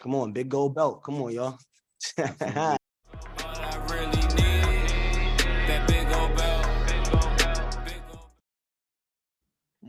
Come on, big gold belt. Come on, y'all. Absolutely. I really need that big old belt.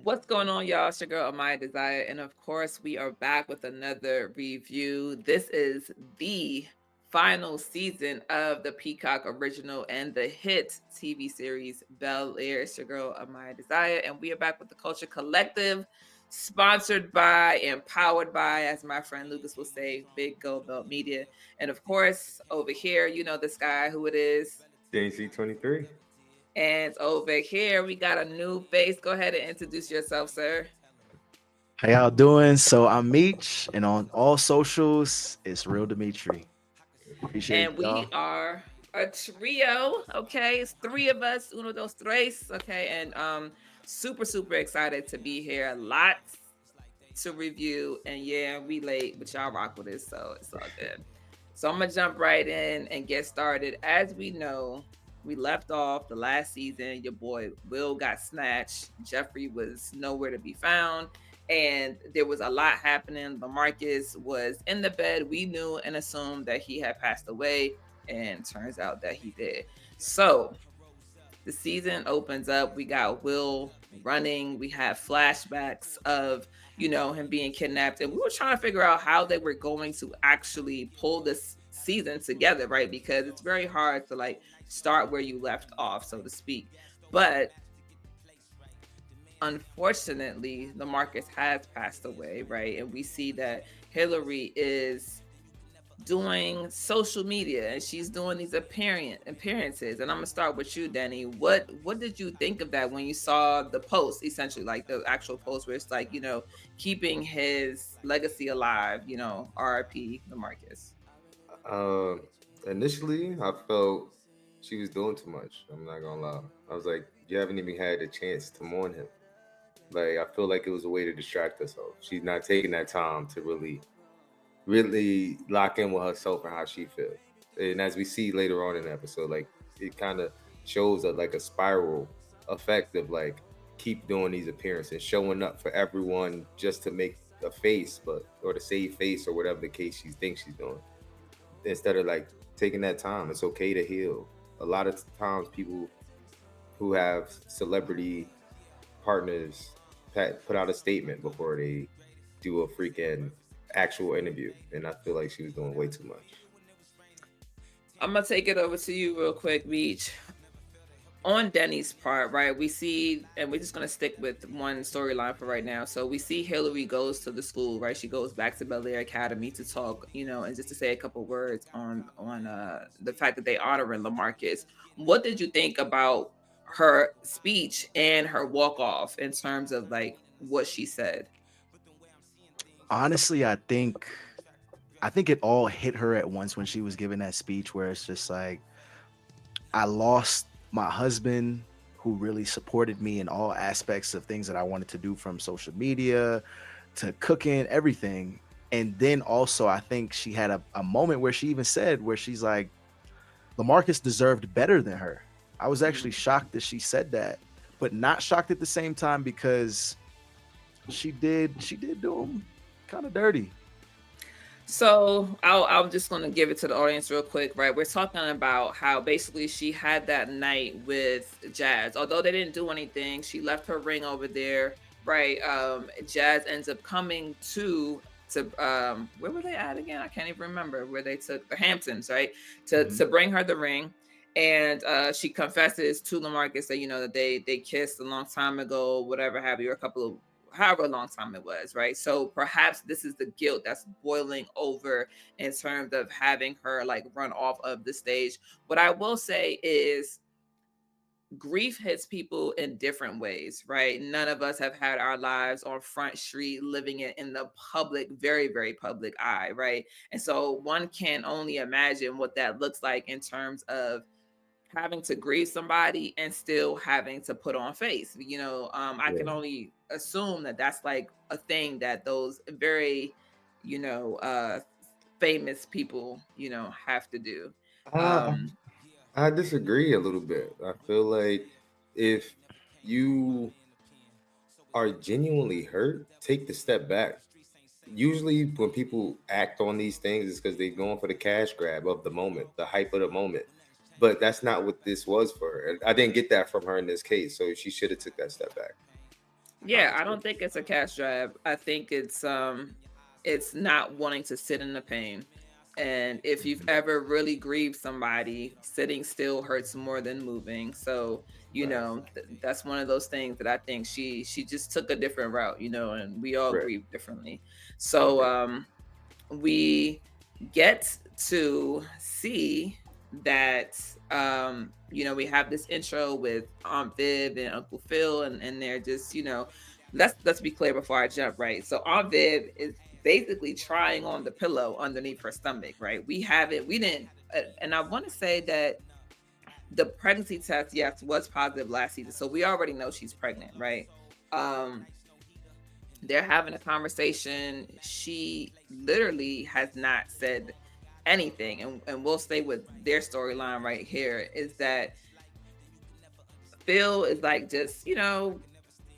What's going on, y'all? It's your girl, My Desire. And of course, we are back with another review. This is the final season of the Peacock original and the hit TV series Bel-Air. It's your girl, My Desire. And we are back with the Culture Collective, sponsored by and powered by, as my friend Lucas will say, Big Gold Belt Media. And of course, over here, you know this guy, who it is. JC23. And over here, we got a new face. Go ahead and introduce yourself, sir. How y'all doing? So I'm Meech, and on all socials, it's Real Dimitri. Appreciate And we y'all. are a trio. Okay, it's three of us, uno, dos, tres. Okay, and super excited to be here. Lots to review, and yeah, we late, but y'all rock with us, so it's all good. So I'm gonna jump right in and get started. As we know, we left off the last season. Your boy Will got snatched. Geoffrey was nowhere to be found. And there was a lot happening. LaMarcus was in the bed. We knew and assumed that he had passed away. And turns out that he did. So the season opens up. We got Will running. We have flashbacks of, you know, him being kidnapped. And we were trying to figure out how they were going to actually pull this season together, right? Because it's very hard to like start where you left off, so to speak. But unfortunately, LaMarcus has passed away, right? And we see that Hilary is doing social media and she's doing these appearances. And I'm gonna start with you, Denny. What did you think of that when you saw the post, essentially, like the actual post where it's like, you know, keeping his legacy alive, you know, RIP LaMarcus? Initially, I felt she was doing too much. I'm not gonna lie. I was like, you haven't even had a chance to mourn him. Like, I feel like it was a way to distract herself. She's not taking that time to really lock in with herself and how she feels. And as we see later on in the episode, like it kind of shows like a spiral effect of like keep doing these appearances, showing up for everyone just to make a face, or to save face or whatever the case she thinks she's doing. Instead of like taking that time, it's okay to heal. A lot of times, people who have celebrity partners put out a statement before they do a freaking actual interview, and I feel like she was doing way too much. I'm gonna take it over to you real quick, Beach. On Denny's part, right? We see, and we're just gonna stick with one storyline for right now. So we see Hilary goes to the school, right? She goes back to Bel-Air Academy to talk, you know, and just to say a couple words on the fact that they honoring LaMarcus. What did you think about her speech and her walk off in terms of like what she said? Honestly, I think it all hit her at once when she was giving that speech, where it's just like, I lost my husband who really supported me in all aspects of things that I wanted to do, from social media to cooking, everything. And then also, I think she had a moment where she even said, where she's like, LaMarcus deserved better than her. I was actually shocked that she said that, but not shocked at the same time, because she did do him kind of dirty. So I'm just going to give it to the audience real quick, right? We're talking about how basically she had that night with Jazz. Although they didn't do anything, she left her ring over there, right? Jazz ends up coming to where were they at again? I can't even remember where they took the Hamptons, right? To bring her the ring. And she confesses to LaMarcus that, you know, that they kissed a long time ago, whatever have you, a couple of however long time it was, right? So perhaps this is the guilt that's boiling over in terms of having her like run off of the stage. What I will say is grief hits people in different ways, right? None of us have had our lives on Front Street, living it in the public, very public eye, right? And so one can only imagine what that looks like in terms of having to grieve somebody and still having to put on face. You know, I can only assume that that's like a thing that those very, you know, famous people, you know, have to do. Uh, Um, I disagree a little bit. I feel like if you are genuinely hurt, take the step back. usually when people act on these things, it's because they're going for the cash grab of the moment, the hype of the moment. But that's not what this was for her. I didn't get that from her in this case, so she should have took that step back. Yeah, I Honestly. don't think it's a cash grab. I think it's not wanting to sit in the pain. And if you've ever really grieved somebody, sitting still hurts more than moving. So, Facts. that's one of those things that I think she just took a different route, and we all Right. grieve differently. So, Okay. we get to see that we have this intro with Aunt Viv and Uncle Phil, and they're just let's be clear before I jump, right? So Aunt Viv is basically trying on the pillow underneath her stomach, right? We didn't and I want to say that the pregnancy test, yes, was positive last season, so we already know she's pregnant, right? um they're having a conversation. She literally has not said anything, and we'll stay with their storyline right here, is that Phil is like just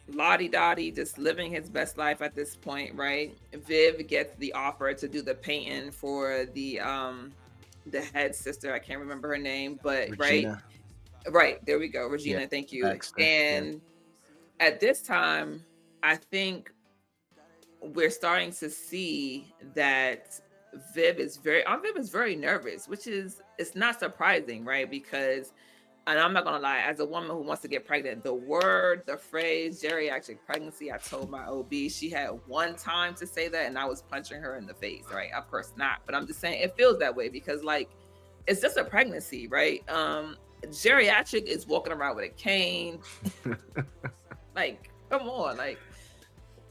lottie dottie, just living his best life at this point, right? Viv gets the offer to do the painting for the head sister. I can't remember her name, but Regina right, there we go, yeah Regina, thank you. Baxter. Yeah. And at this time, I think we're starting to see that Aunt Viv is very nervous, which is, it's not surprising, right? Because, and I'm not gonna lie, as a woman who wants to get pregnant, the phrase geriatric pregnancy, I told my OB, she had one time to say that and I was punching her in the face, right? Of course not, but I'm just saying it feels that way because, like, it's just a pregnancy, right? Geriatric is walking around with a cane. Like, come on, like,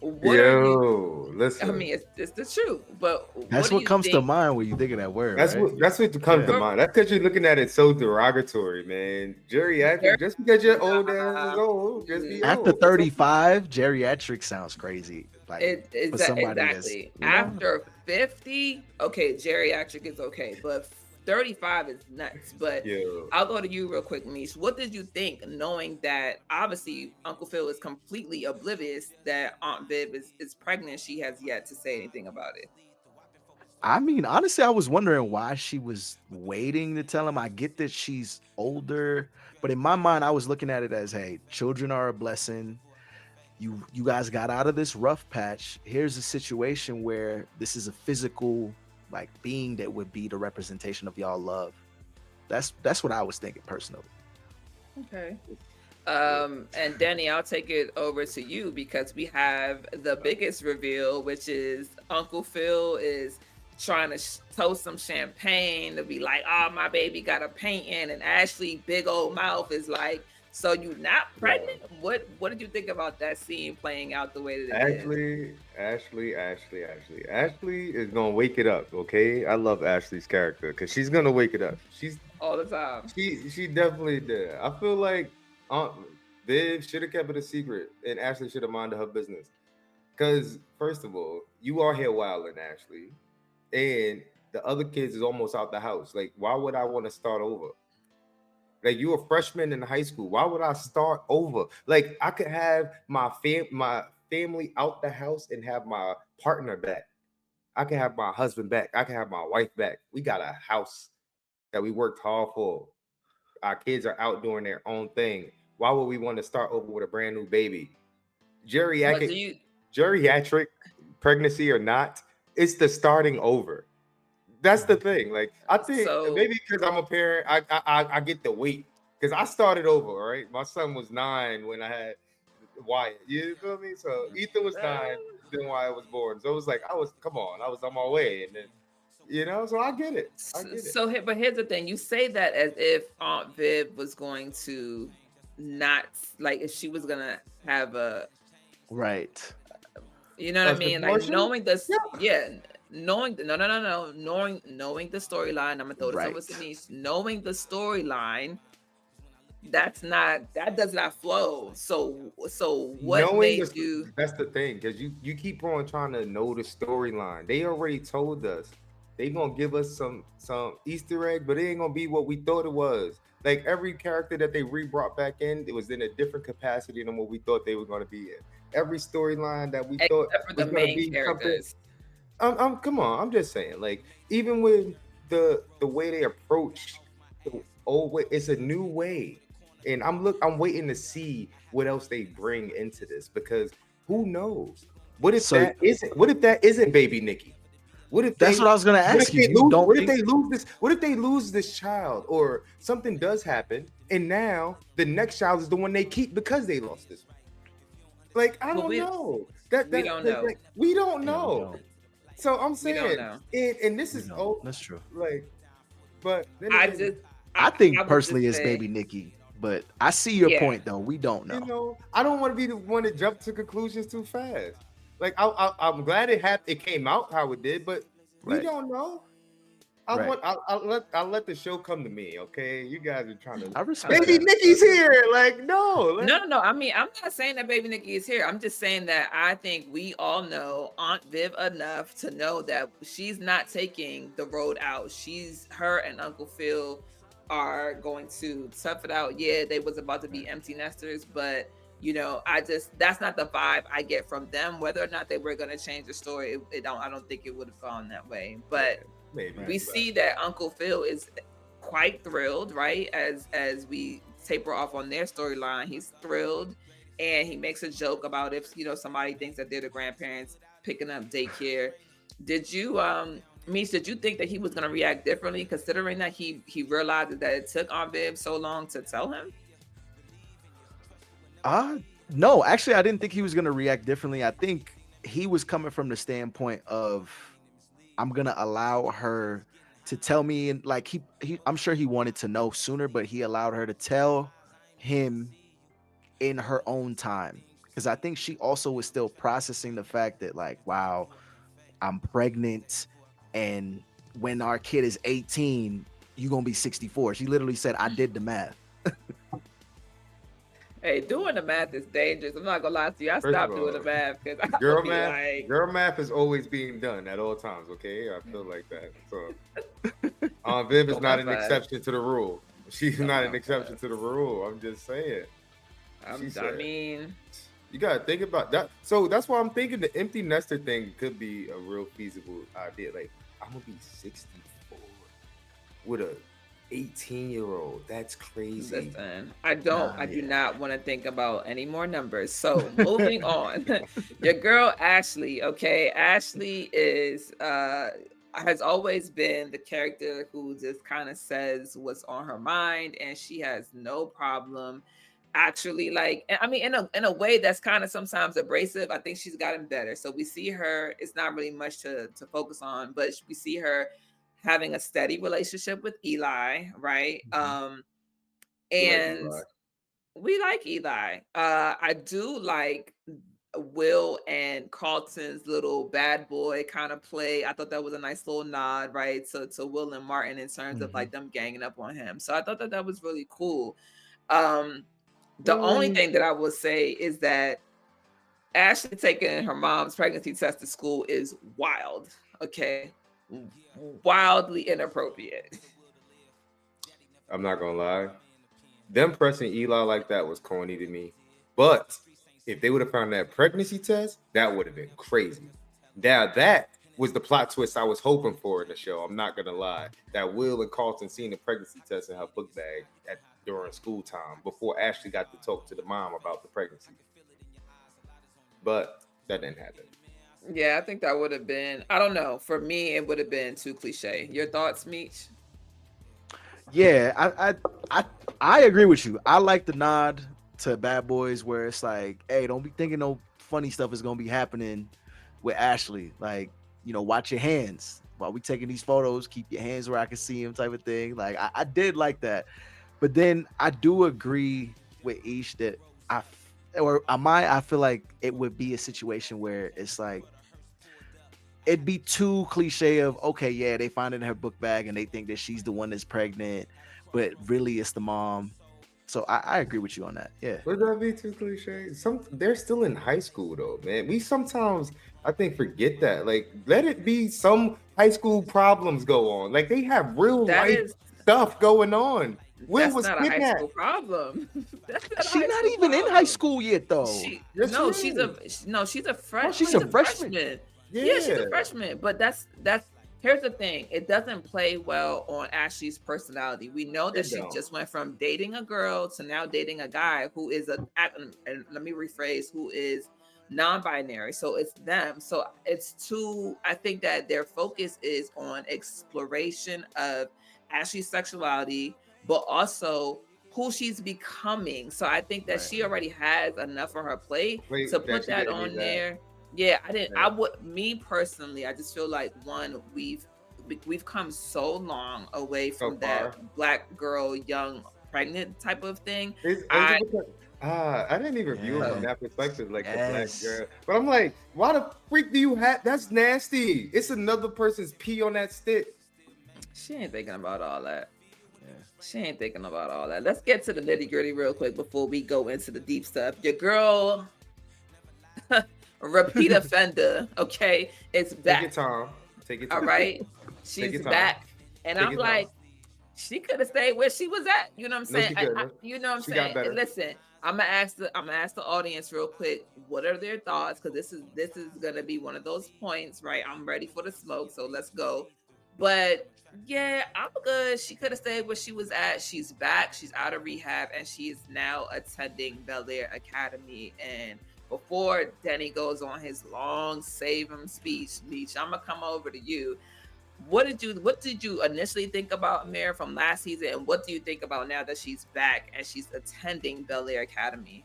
what are you? Yo, I listen. mean, it's the truth, but That's do what you comes to think? mind when you think of that word, That's right? what comes to Yeah. mind. That's because you're looking at it so derogatory, man. Geriatric, just because you're old ass is old, just be After old. 35, geriatric sounds crazy. Like for somebody that's Exactly. After 50, okay, geriatric is okay, but 35 is nuts. But Yo. I'll go to you real quick, Mish. What did you think, knowing that obviously Uncle Phil is completely oblivious that Aunt Viv is pregnant? She has yet to say anything about it. I mean, honestly, I was wondering why she was waiting to tell him. I get that she's older, but in my mind, I was looking at it as, hey, children are a blessing. You guys got out of this rough patch. Here's a situation where this is a physical like being that would be the representation of y'all love. That's what I was thinking personally. Okay. And Danny, I'll take it over to you because we have the biggest reveal, which is Uncle Phil is trying to toast some champagne to be like, "Oh, my baby got a painting," and Ashley, big old mouth, is like, "So you not pregnant?" What did you think about that scene playing out the way that it did? Ashley is gonna wake it up. Okay, I love Ashley's character because she's gonna wake it up. All the time. She definitely did. I feel like Aunt Viv should have kept it a secret, and Ashley should have minded her business. Because first of all, you are here wilding, Ashley, and the other kids is almost out the house. Like, why would I want to start over? Like, you're a freshman in high school. Why would I start over? Like, I could have my family out the house and have my partner back. I can have my husband back. I can have my wife back. We got a house that we worked hard for. Our kids are out doing their own thing. Why would we want to start over with a brand new baby? Geriatric pregnancy or not, it's the starting over. That's the thing. Like, I think maybe because I'm a parent, I get the weight because I started over. Right, my son was 9 when I had Wyatt. You feel me? So Ethan was 9, then Wyatt was born. So it was like I was on my way, and then so I get it. So, but here's the thing: you say that as if Aunt Viv was going to not, like, if she was gonna have a right. You know what I mean? Like, knowing this, knowing the storyline. I'm gonna throw this over to Denise. Knowing the storyline, that does not flow. So what made you? That's the thing, because you keep on trying to know the storyline. They already told us they gonna give us some Easter egg, but it ain't gonna be what we thought it was. Like, every character that they brought back in, it was in a different capacity than what we thought they were gonna be in. Every storyline that we thought for the main characters. Come on, I'm just saying, like, even with the way they approach the old way, it's a new way, and I'm waiting to see what else they bring into this, because who knows? What if So- that isn't baby Nikki? What if That's what I was gonna what if ask you. they You lose? don't What if think- they lose this? What if they lose this child, or something does happen, and now the next child is the one they keep because they lost this one? Like, I don't know. We don't know. Like, we don't Yeah, we know. don't. So I'm We saying, don't know. and this We is don't. That's true. like, but then I again, just, I think would personally just it's say- baby Nikki, but I see your Yeah. point though. We don't know. you know, I don't want to be the one to jump to conclusions too fast. Like, I'm glad it came out how it did, but we Right. don't know. Right. I'll let the show come to me, okay? You guys are trying to. I respect Baby that. Nikki's here. Like, no. No. I mean, I'm not saying that baby Nikki is here. I'm just saying that I think we all know Aunt Viv enough to know that she's not taking the road out. Her and Uncle Phil are going to tough it out. Yeah, they was about to be empty nesters, but that's not the vibe I get from them. Whether or not they were going to change the story, I don't think it would have gone that way. But Maybe we see that Uncle Phil is quite thrilled, right? As we taper off on their storyline, he's thrilled, and he makes a joke about if somebody thinks that they're the grandparents picking up daycare. Did you Meech, did you think that he was going to react differently, considering that he realized that it took Aunt Viv so long to tell him? No, actually, I didn't think he was gonna react differently. I think he was coming from the standpoint of, I'm gonna allow her to tell me, and like I'm sure he wanted to know sooner, but he allowed her to tell him in her own time, because I think she also was still processing the fact that, like, wow, I'm pregnant, and when our kid is 18, you're gonna be 64. She literally said, I did the math. Hey, doing the math is dangerous. I'm not gonna lie to you. I First of stopped doing all, the math because girl math is always being done at all times. Okay, I feel like that. So, Viv is not an exception to the rule. She's not an exception to the rule. I'm just saying. I mean, you gotta think about that. So that's why I'm thinking the empty nester thing could be a real feasible idea. Like, I'm gonna be 64 with a 18-year-old. That's crazy. Listen, I do not want to think about any more numbers. So moving on. Your girl Ashley, okay? Ashley has always been the character who just kind of says what's on her mind, and she has no problem actually, like, I mean, in a way that's kind of sometimes abrasive. I think she's gotten better. So we see her, it's not really much to focus on, but we see her having a steady relationship with Eli, right? And we like Eli. I do like Will and Carlton's little bad boy kind of play. I thought that was a nice little nod, right, to Will and Martin in terms of like them ganging up on him. So I thought that was really cool. The only thing that I will say is that Ashley taking her mom's pregnancy test to school is wild. Okay. Wildly inappropriate. I'm not gonna lie. Them pressing Eli like that was corny to me. But if they would have found that pregnancy test, that would have been crazy. Now that was the plot twist I was hoping for in the show. I'm not gonna lie. That Will and Carlton seen the pregnancy test in her book bag during school time before Ashley got to talk to the mom about the pregnancy. But that didn't happen. Yeah, I think that would have been, I don't know. For me, it would have been too cliche. Your thoughts, Meech? Yeah, I agree with you. I like the nod to Bad Boys where it's like, hey, don't be thinking no funny stuff is gonna be happening with Ashley. Like, watch your hands while we taking these photos. Keep your hands where I can see them, type of thing. Like, I did like that, but then I do agree with Ish that I feel like it would be a situation where it's like, it'd be too cliche of, okay, yeah, they find it in her book bag and they think that she's the one that's pregnant, but really it's the mom. So I agree with you on that. Yeah. Would that be too cliche? They're still in high school though, man. We sometimes, I think, forget that. Like, let it be some high school problems go on. Like, they have real life stuff going on. Will That's was not a high kidnapped. school problem. She's not even in high school yet, though. She's a freshman. She's a freshman. Yeah, she's a freshman, but that's here's the thing. It doesn't play well on Ashley's personality. We know that she just went from dating a girl to now dating a guy who is and let me rephrase, who is non-binary. So it's them. So it's two, I think that their focus is on exploration of Ashley's sexuality, but also who she's becoming. So I think that she already has enough on her plate to put that on there. Yeah, I would, me personally, I just feel like we've come so long away from that black girl, young, pregnant type of thing. I didn't even view it from that perspective, like the black girl. But I'm like, why the freak do you have? That's nasty. It's another person's pee on that stick. She ain't thinking about all that. She ain't thinking about all that. Let's get to the nitty gritty real quick before we go into the deep stuff. Your girl, repeat offender, okay, it's back. Take your time. Take your time. All right, she's back, and I'm like, she could have stayed where she was at. You know what I'm saying? You know what I'm saying? And listen, I'm gonna ask the audience real quick, what are their thoughts? Because this is gonna be one of those points, right? I'm ready for the smoke, so let's go. But yeah, I'm good. She could have stayed where she was at. She's back. She's out of rehab, and she's now attending Bel-Air Academy. And before Denny goes on his long save him speech, I'm gonna come over to you. What did you initially think about Amir from last season, and what do you think about now that she's back and she's attending Bel-Air Academy?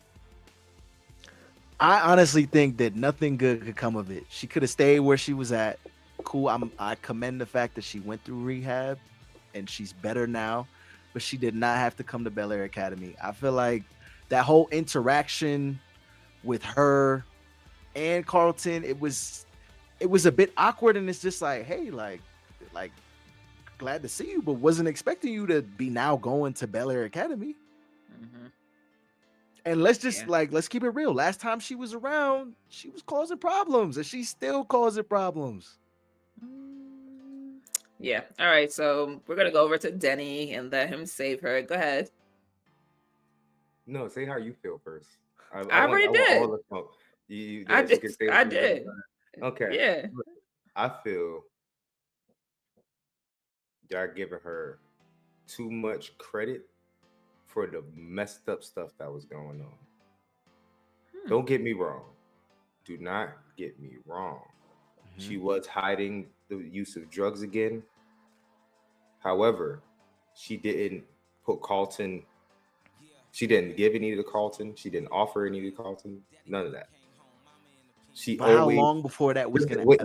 I honestly think that nothing good could come of it. She could have stayed where she was at. Cool. I commend the fact that she went through rehab and she's better now, but she did not have to come to Bel-Air Academy. I feel like that whole interaction with her and Carlton, it was a bit awkward, and it's just like, hey, like glad to see you, but wasn't expecting you to be now going to Bel-Air Academy. Mm-hmm. And let's just let's keep it real. Last time she was around, she was causing problems, and she's still causing problems. Yeah. All right. So we're gonna go over to Denny and let him save her. Go ahead. No, say how you feel first. I already did. I did. Okay. Yeah. I feel y'all giving her too much credit for the messed up stuff that was going on. Don't get me wrong. Do not get me wrong. Mm-hmm. She was hiding the use of drugs again. However, she didn't put Carlton. She didn't give any to Carlton. She didn't offer any to Carlton. None of that. She always, how long before that was going to wait.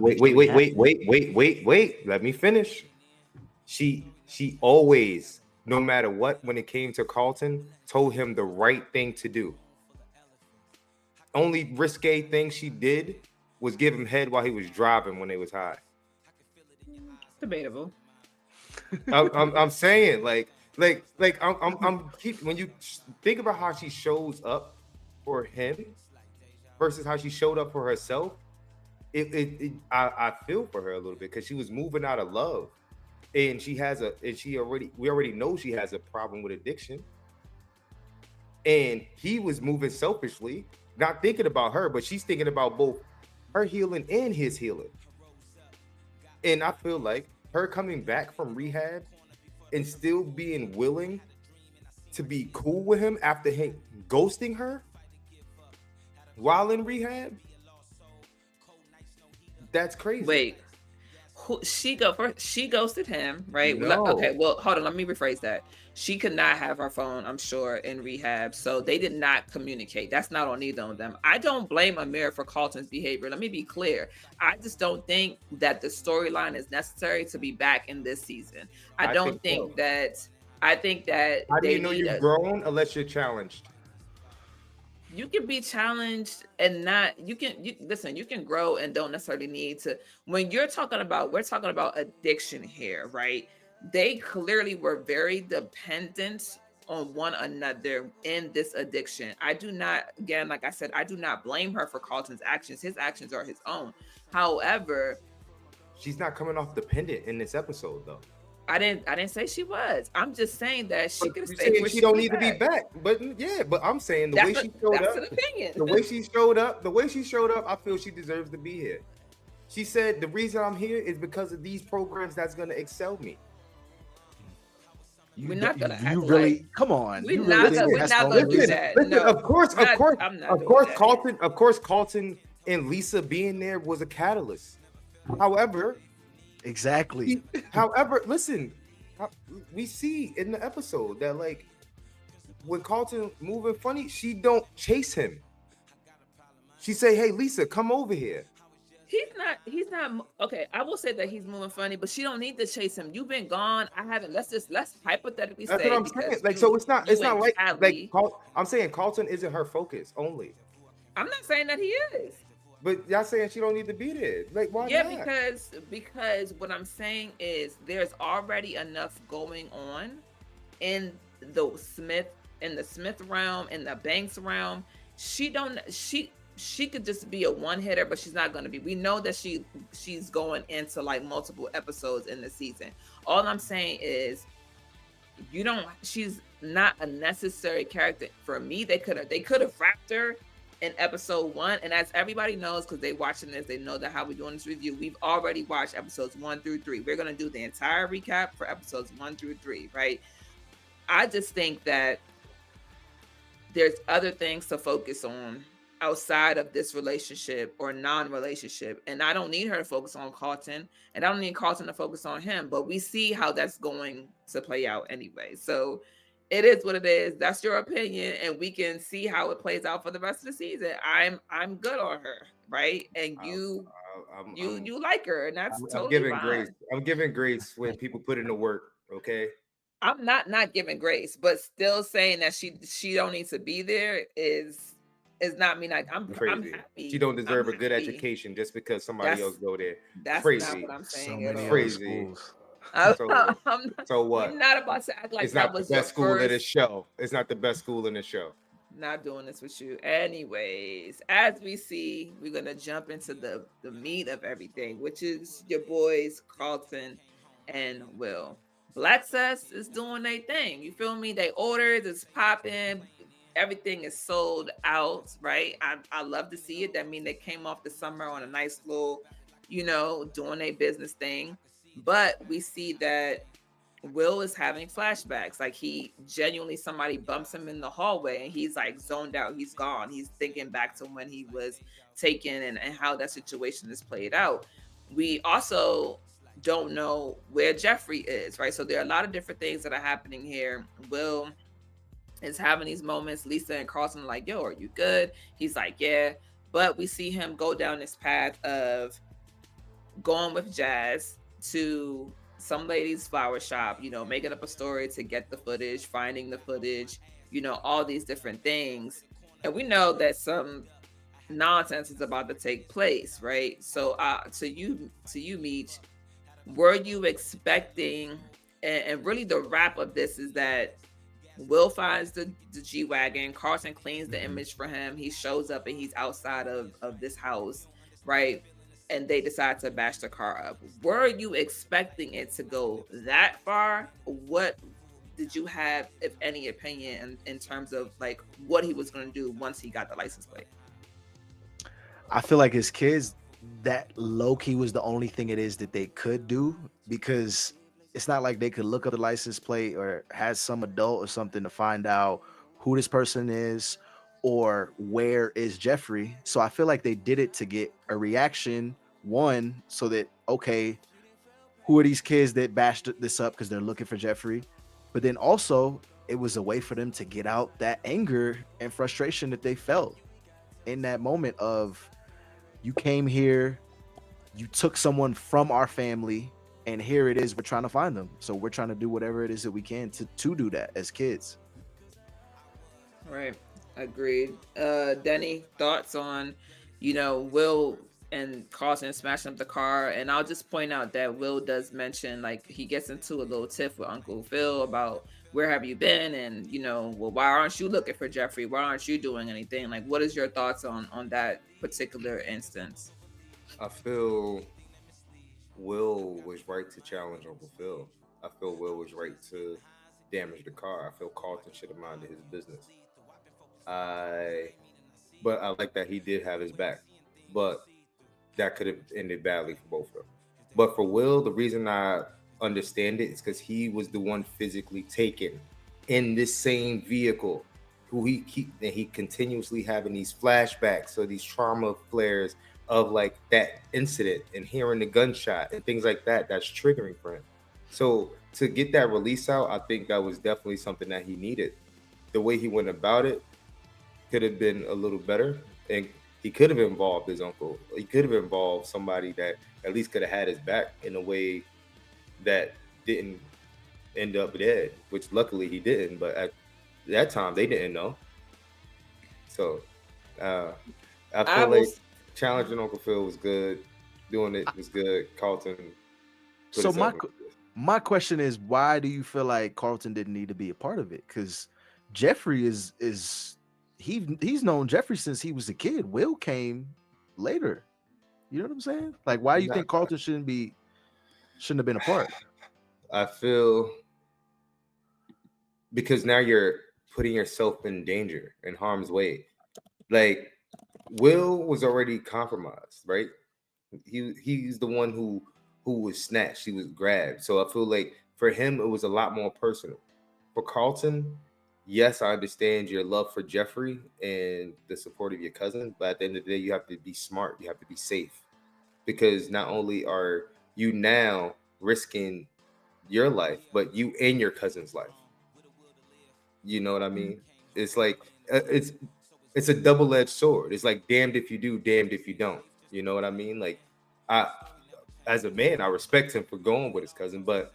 Let me finish. She always, no matter what, when it came to Carlton, told him the right thing to do. Only risque thing she did was give him head while he was driving when they was high. Debatable. I'm saying I'm when you think about how she shows up for him versus how she showed up for herself, I feel for her a little bit, because she was moving out of love, and we already know she has a problem with addiction, and he was moving selfishly, not thinking about her, but she's thinking about both her healing and his healing. And I feel like her coming back from rehab and still being willing to be cool with him after him ghosting her while in rehab, that's crazy. Wait, she ghosted him, right? No. Okay, well, hold on, let me rephrase that. She could not have her phone, I'm sure, in rehab, so they did not communicate. That's not on either of them. I don't blame Amir for Carlton's behavior. Let me be clear. I just don't think that the storyline is necessary to be back in this season. I think that. How do you know you've grown unless you're challenged? You can be challenged and not. You can grow and don't necessarily need to. When we're talking about addiction here, right? They clearly were very dependent on one another in this addiction. I do not, again, like I said, I do not blame her for Carlton's actions. His actions are his own. However, she's not coming off dependent in this episode, though. I didn't say she was. I'm just saying that she could have stayed where she don't need to be back. But yeah, but I'm saying the way she showed up, the way she showed up, I feel she deserves to be here. She said the reason I'm here is because of these programs that's gonna excel me. We're not gonna you act really like come on. we're You really not think gonna we're that's the not only gonna do reason? that. Listen, No, of course, I'm not doing that. Of course, Carlton and Lisa being there was a catalyst. However, Exactly. listen, we see in the episode that like when Carlton moving funny, she don't chase him. She say, "Hey, Lisa, come over here." He's not okay. I will say that he's moving funny, but she don't need to chase him. You've been gone. I haven't. Let's hypothetically That's say what I'm saying. because Like, so it's not and like Cali. I'm saying Carlton isn't her focus only. I'm not saying that he is. But y'all saying she don't need to be there. Like, why Yeah, not? because what I'm saying is there's already enough going on in the Smith realm, in the Banks realm. She could just be a one hitter, but she's not going to be. We know that she's going into like multiple episodes in the season. All I'm saying is she's not a necessary character for me. They could have wrapped her in episode 1, and as everybody knows, because they watching this, they know that how we're doing this review. We've already watched episodes 1 through 3. We're going to do the entire recap for episodes 1 through 3, right? I just think that there's other things to focus on outside of this relationship or non-relationship, and I don't need her to focus on Carlton, and I don't need Carlton to focus on him, but we see how that's going to play out anyway. So it is what it is. That's your opinion, and we can see how it plays out for the rest of the season. I'm good on her, right? And you like her, and that's totally giving fine. grace. I'm giving grace when people put in the work. Okay. I'm not giving grace, but still saying that she don't need to be there is not mean like I'm happy. She don't deserve a good education just because somebody else go there. That's crazy. not what I'm saying. So many crazy. schools. So what? We're not about to act like it's not that was the best school in the show. It's not the best school in the show. Not doing this with you. Anyways, as we see, we're gonna jump into the meat of everything, which is your boys Carlton and Will. Black Cess is doing their thing. You feel me? They ordered, it's popping, everything is sold out, right? I love to see it. That means they came off the summer on a nice little, doing their business thing. But we see that Will is having flashbacks. Like he genuinely, somebody bumps him in the hallway and he's like zoned out. He's gone. He's thinking back to when he was taken and how that situation is played out. We also don't know where Geoffrey is, right? So there are a lot of different things that are happening here. Will is having these moments. Lisa and Carlton are like, yo, are you good? He's like, yeah. But we see him go down this path of going with Jazz to some lady's flower shop, making up a story to get the footage, finding the footage, all these different things. And we know that some nonsense is about to take place, right? So to you, Meech, were you expecting, and really the wrap of this is that Will finds the G-Wagon, Carlton cleans the image for him, he shows up and he's outside of this house, right? And they decide to bash the car up. Were you expecting it to go that far? What did you have, if any, opinion in terms of like what he was going to do once he got the license plate? I feel like his kids, that low-key was the only thing it is that they could do, because it's not like they could look up the license plate or has some adult or something to find out who this person is or where is Geoffrey. So I feel like they did it to get a reaction, one, so that, okay, who are these kids that bashed this up because they're looking for Geoffrey? But then also it was a way for them to get out that anger and frustration that they felt in that moment of, you came here, you took someone from our family, and here it is, we're trying to find them. So we're trying to do whatever it is that we can to do that as kids. Right. Agreed. Denny, thoughts on, Will and Carlton smashing up the car? And I'll just point out that Will does mention, like, he gets into a little tiff with Uncle Phil about where have you been? And, well, why aren't you looking for Geoffrey? Why aren't you doing anything? Like, what is your thoughts on that particular instance? I feel Will was right to challenge Uncle Phil. I feel Will was right to damage the car. I feel Carlton should have minded his business. But I like that he did have his back. But that could have ended badly for both of them. But for Will, the reason I understand it is because he was the one physically taken in this same vehicle, who he continuously having these flashbacks or these trauma flares of like that incident and hearing the gunshot and things like that. That's triggering for him. So to get that release out, I think that was definitely something that he needed. The way he went about it could have been a little better, and he could have involved his uncle. He could have involved somebody that at least could have had his back in a way that didn't end up dead, which luckily he didn't. But at that time, they didn't know. So I feel like challenging Uncle Phil was good. Doing it was good. Carlton. So my question is, why do you feel like Carlton didn't need to be a part of it? Because Geoffrey he's known Geoffrey since he was a kid. Will came later. You know what I'm saying? Like, why do you think Carlton shouldn't have been a part? I feel because now you're putting yourself in danger, in harm's way. Like, Will was already compromised, right? He's the one who was snatched, he was grabbed. So I feel like for him it was a lot more personal. For Carlton, yes, I understand your love for Geoffrey and the support of your cousin, but at the end of the day, you have to be smart, you have to be safe, because not only are you now risking your life, but you and your cousin's life. You know what I mean? It's like it's a double-edged sword. It's like damned if you do, damned if you don't. You know what I mean? Like, as a man, I respect him for going with his cousin, but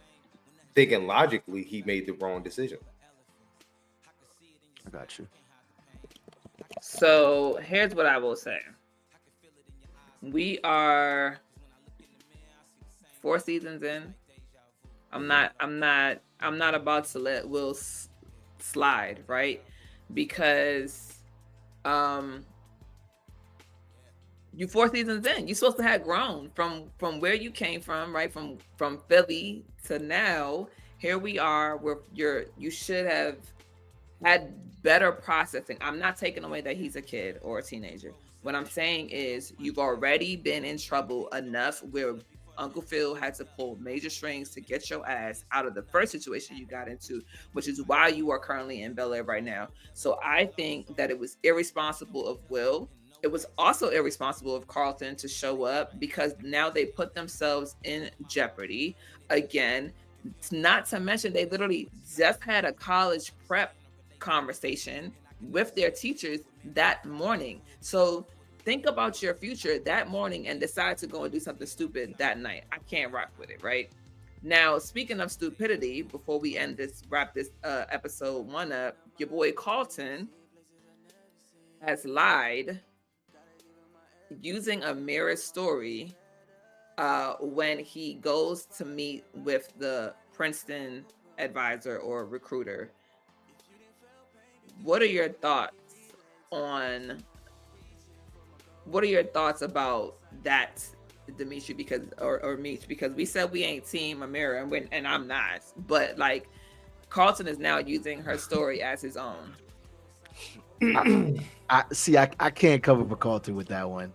thinking logically, he made the wrong decision. I got you. So here's what I will say. We are 4 seasons in. I'm not about to let Will slide, right? Because you 4 seasons in. You're supposed to have grown from where you came from, right? From Philly to now. Here we are where you should have had better processing. I'm not taking away that he's a kid or a teenager. What I'm saying is you've already been in trouble enough where Uncle Phil had to pull major strings to get your ass out of the first situation you got into, which is why you are currently in Bel-Air right now. So I think that it was irresponsible of Will. It was also irresponsible of Carlton to show up, because now they put themselves in jeopardy again. Not to mention they literally just had a college prep conversation with their teachers that morning. So think about your future that morning and decide to go and do something stupid that night. I can't rock with it, right? Now, speaking of stupidity, before we wrap this episode 1 up, your boy Carlton has lied using a mirror story when he goes to meet with the Princeton advisor or recruiter. What are your thoughts about that, Demetri? Because or Meech, because we said we ain't team Amira, and I'm not, but like Carlton is now using her story as his own. I see. I can't cover for Carlton with that one.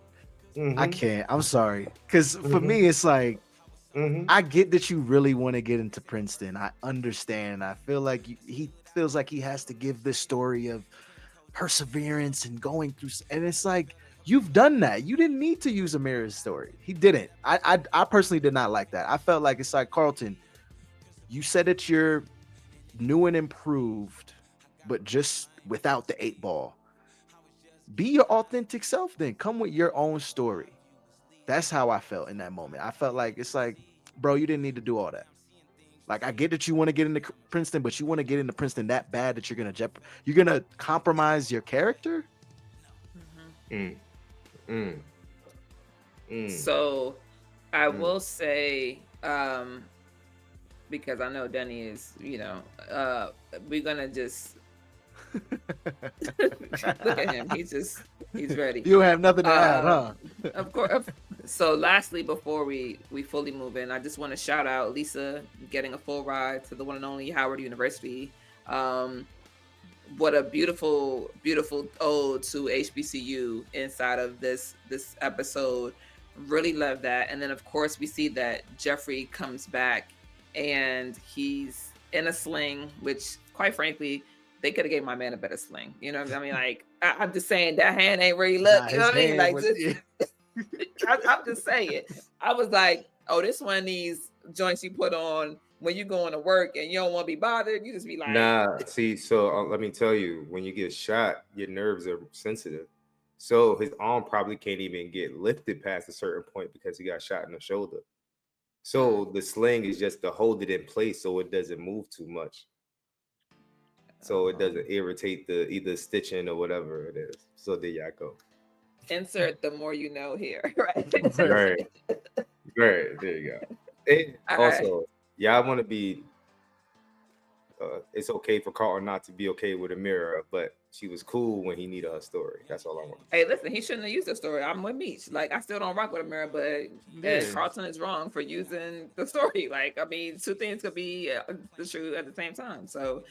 Mm-hmm. I can't. I'm sorry, because for me, it's like I get that you really want to get into Princeton. I understand. I feel like he feels like he has to give this story of perseverance and going through, and it's like, you've done that. You didn't need to use Amira's story. He didn't. I personally did not like that. I felt like it's like, Carlton, you said that you're new and improved, but just without the 8 ball. Be your authentic self then. Come with your own story. That's how I felt in that moment. I felt like, it's like, bro, you didn't need to do all that. Like, I get that you want to get into Princeton, but you want to get into Princeton that bad that you're gonna compromise your character. So I will say, because I know Denny is, we're gonna just look at him. He's ready. You don't have nothing to add, huh? Of course. So lastly, before we fully move in, I just want to shout out Lisa getting a full ride to the one and only Howard University. What a beautiful, beautiful ode to HBCU inside of this episode. Really love that. And then of course we see that Geoffrey comes back and he's in a sling, which quite frankly, they could have gave my man a better sling. You know what I mean? Like I'm just saying that hand ain't really look, Nah, you know his what I mean? hand Like was- just yeah. I'm just saying. I was like, oh, this one of these joints you put on when you going to work and you don't want to be bothered. You just be like, Nah, see, so let me tell you, when you get shot, your nerves are sensitive. So his arm probably can't even get lifted past a certain point because he got shot in the shoulder. So the sling is just to hold it in place so it doesn't move too much. So it doesn't irritate the either stitching or whatever it is. So there y'all go. insert the more you know here, right? Right. Right. There you go. And All right. also, y'all want to be it's okay for Carlton not to be okay with Amira, but she was cool when he needed her story. That's all I want. Hey, listen, he shouldn't have used the story. I'm with Meech. Like, I still don't rock with Amira, but Yeah. Carlton is wrong for using the story. Like, I mean, two things could be the truth at the same time. So,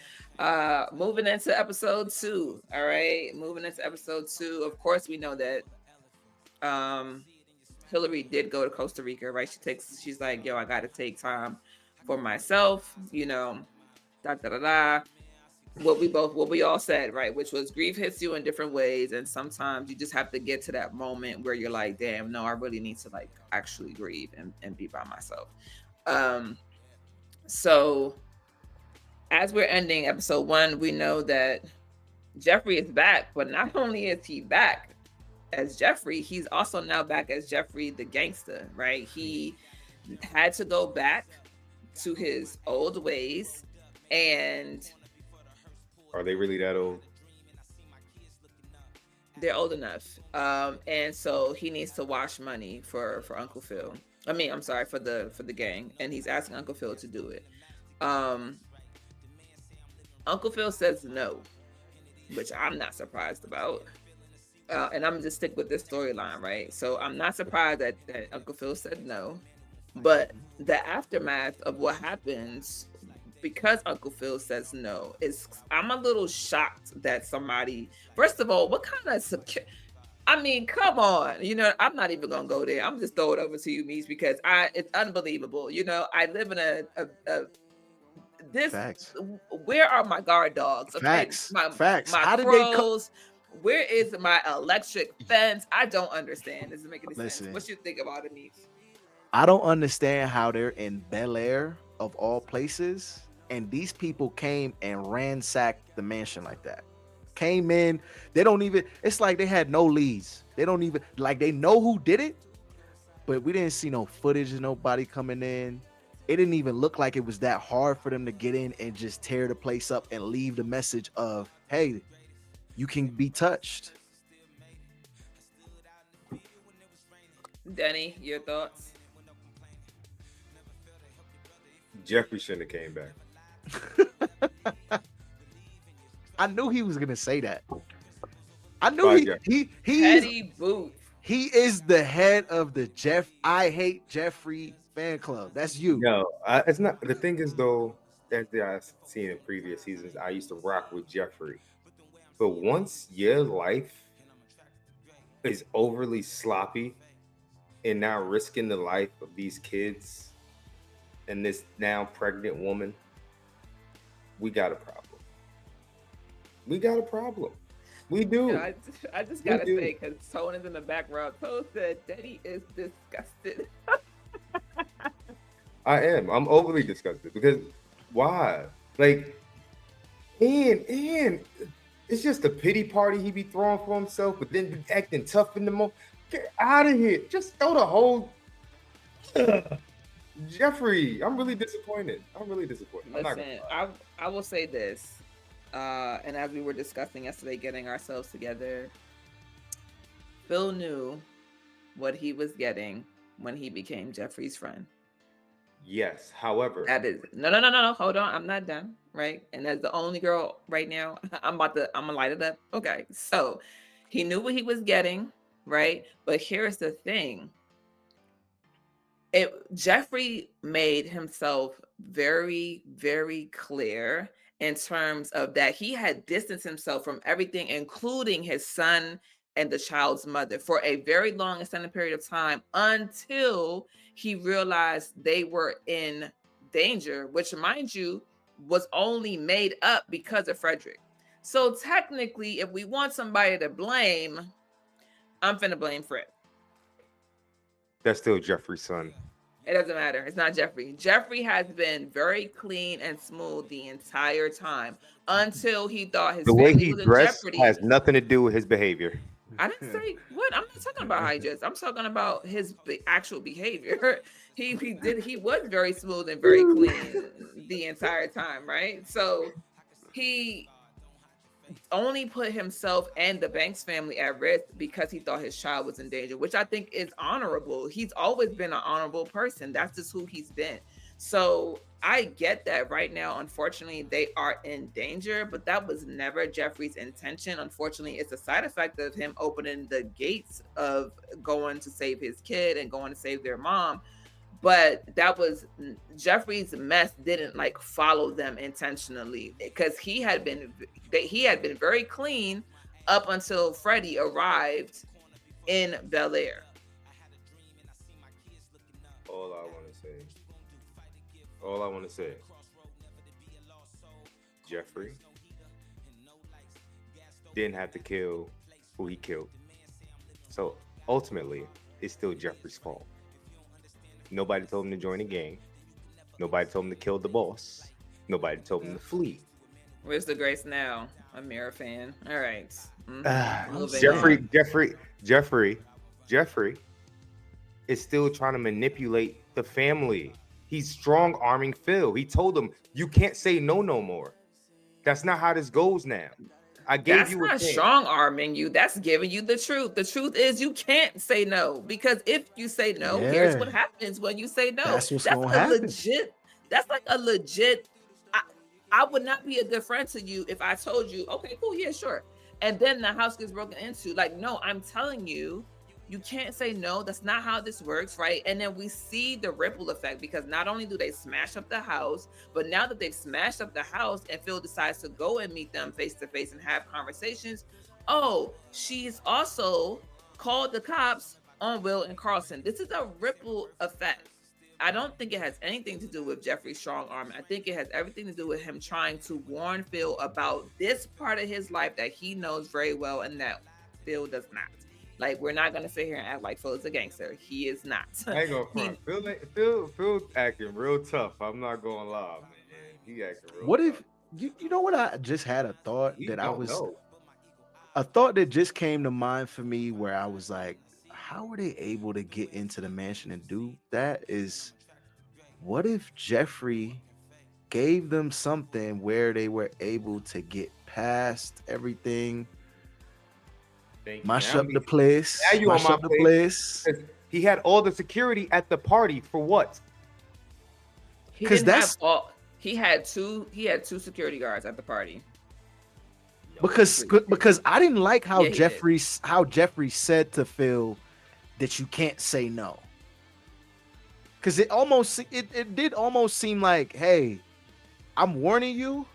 moving into episode 2. All right, moving into episode 2. Of course, we know that Hilary did go to Costa Rica, right? She's like, yo, I got to take time for myself, you know, da da da da. What we all said, right? Which was grief hits you in different ways, and sometimes you just have to get to that moment where you're like, damn, no, I really need to like actually grieve and be by myself. So as we're ending episode 1, we know that Geoffrey is back, but not only is he back as Geoffrey, he's also now back as Geoffrey the gangster, right? He had to go back to his old ways. And are they really that old? They're old enough. And so he needs to wash money for Uncle Phil. I mean, I'm sorry, for the gang. And he's asking Uncle Phil to do it. Uncle Phil says no, which I'm not surprised about. And I'm just stick with this storyline, right? So I'm not surprised that Uncle Phil said no. But the aftermath of what happens because Uncle Phil says no, I'm a little shocked that somebody, first of all, what kind of I mean, come on, you know, I'm not even gonna go there. I'm just throw it over to you, Mies, because it's unbelievable. You know, I live in this. Facts. Where are my guard dogs? Okay? Facts. Facts. My How did pros. Where is my electric fence? I don't understand. Does it make any sense? What you think about it, Mies? I don't understand how they're in Bel-Air of all places, and these people came and ransacked the mansion like that. Came in, they don't even, it's like they had no leads. They don't even, like, they know who did it, but we didn't see no footage of nobody coming in. It didn't even look like it was that hard for them to get in and just tear the place up and leave the message of, hey, you can be touched. Denny, your thoughts? Geoffrey shouldn't have came back. I knew he was gonna say that. I knew he Petty boots. He is the head of the I Hate Geoffrey fan club. That's you. No, it's not. The thing is, though, as I've seen in previous seasons, I used to rock with Geoffrey. But once your life is overly sloppy and now risking the life of these kids and this now pregnant woman, we got a problem. We got a problem. We do. You know, I just gotta say, because Tone is in the background. Tone said Daddy is disgusted. I am. I'm overly disgusted because why? Like, and it's just a pity party he be throwing for himself, but then be acting tough in the moment. Get out of here. Just throw the whole Geoffrey. I'm really disappointed. Listen, I will say this. And as we were discussing yesterday, getting ourselves together, Phil knew what he was getting when he became Geoffrey's friend. Yes. However, that is no. Hold on, I'm not done. Right, and as the only girl right now, I'm gonna light it up. Okay, so he knew what he was getting, right? But here's the thing: Geoffrey made himself very, very clear in terms of that he had distanced himself from everything, including his son and the child's mother for a very long extended period of time until he realized they were in danger, which, mind you, was only made up because of Frederick. So technically, if we want somebody to blame, I'm finna blame Fred. That's still Geoffrey's son. It doesn't matter. It's not Geoffrey. Geoffrey has been very clean and smooth the entire time until he thought his The way family he was in dressed jeopardy. has nothing to do with his behavior. I didn't say what. I'm not talking about how he dressed. I'm talking about his actual behavior. He was very smooth and very clean the entire time, right? So he only put himself and the Banks family at risk because he thought his child was in danger, which I think is honorable. He's always been an honorable person. That's just who he's been. So I get that right now, unfortunately, they are in danger, but that was never Geoffrey's intention. Unfortunately, it's a side effect of him opening the gates of going to save his kid and going to save their mom. But that was Geoffrey's mess didn't like follow them intentionally, because he had been very clean up until Freddie arrived in Bel-Air. All I want to say, Geoffrey didn't have to kill who he killed. So ultimately, it's still Geoffrey's fault. Nobody told him to join the gang. Nobody told him to kill the boss. Nobody told him to flee. Where's the grace now? A Mirror fan. All right. Geoffrey is still trying to manipulate the family. He's strong arming Phil. He told him, you can't say no more. That's not how this goes now. I gave That's you not strong arming you. That's giving you the truth. The truth is you can't say no, because if you say no, here's what happens when you say no. That's what's gonna happen. That's like a legit. I would not be a good friend to you if I told you, okay, cool, yeah, sure. And then the house gets broken into. Like, no, I'm telling you, you can't say no. That's not how this works, right? And then we see the ripple effect, because not only do they smash up the house, but now that they've smashed up the house and Phil decides to go and meet them face to face and have conversations, oh, she's also called the cops on Will and Carlton. This is a ripple effect. I don't think it has anything to do with Geoffrey's strong arm. I think it has everything to do with him trying to warn Phil about this part of his life that he knows very well and that Phil does not. Like, we're not gonna sit here and act like Phil is a gangster. He is not. I ain't gonna front. Phil acting real tough. I'm not gonna lie, man. He acting real What tough. if you know what? I just had a thought a thought that just came to mind for me, where I was like, how were they able to get into the mansion and do that? Is what if Geoffrey gave them something where they were able to get past everything? Mash up the place. Now you on my place. He had all the security at the party for what? Because he had two security guards at the party. Because I didn't like how Geoffrey said to Phil that you can't say no. Because it did almost seem like, hey, I'm warning you,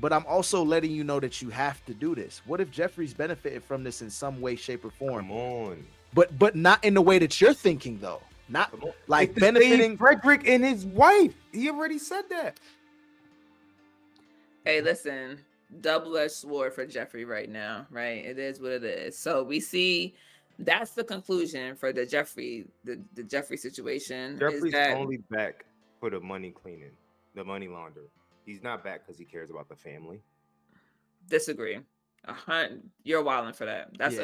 but I'm also letting you know that you have to do this. What if Geoffrey's benefited from this in some way, shape, or form? Come on. But not in the way that you're thinking, though. Not like benefiting Frederick and his wife. He already said that. Hey, listen, double-edged sword for Geoffrey right now, right? It is what it is. So we see that's the conclusion for the Geoffrey situation. Geoffrey's only back for the money cleaning, the money laundering. He's not back because he cares about the family. Disagree. You're wilding for that. That's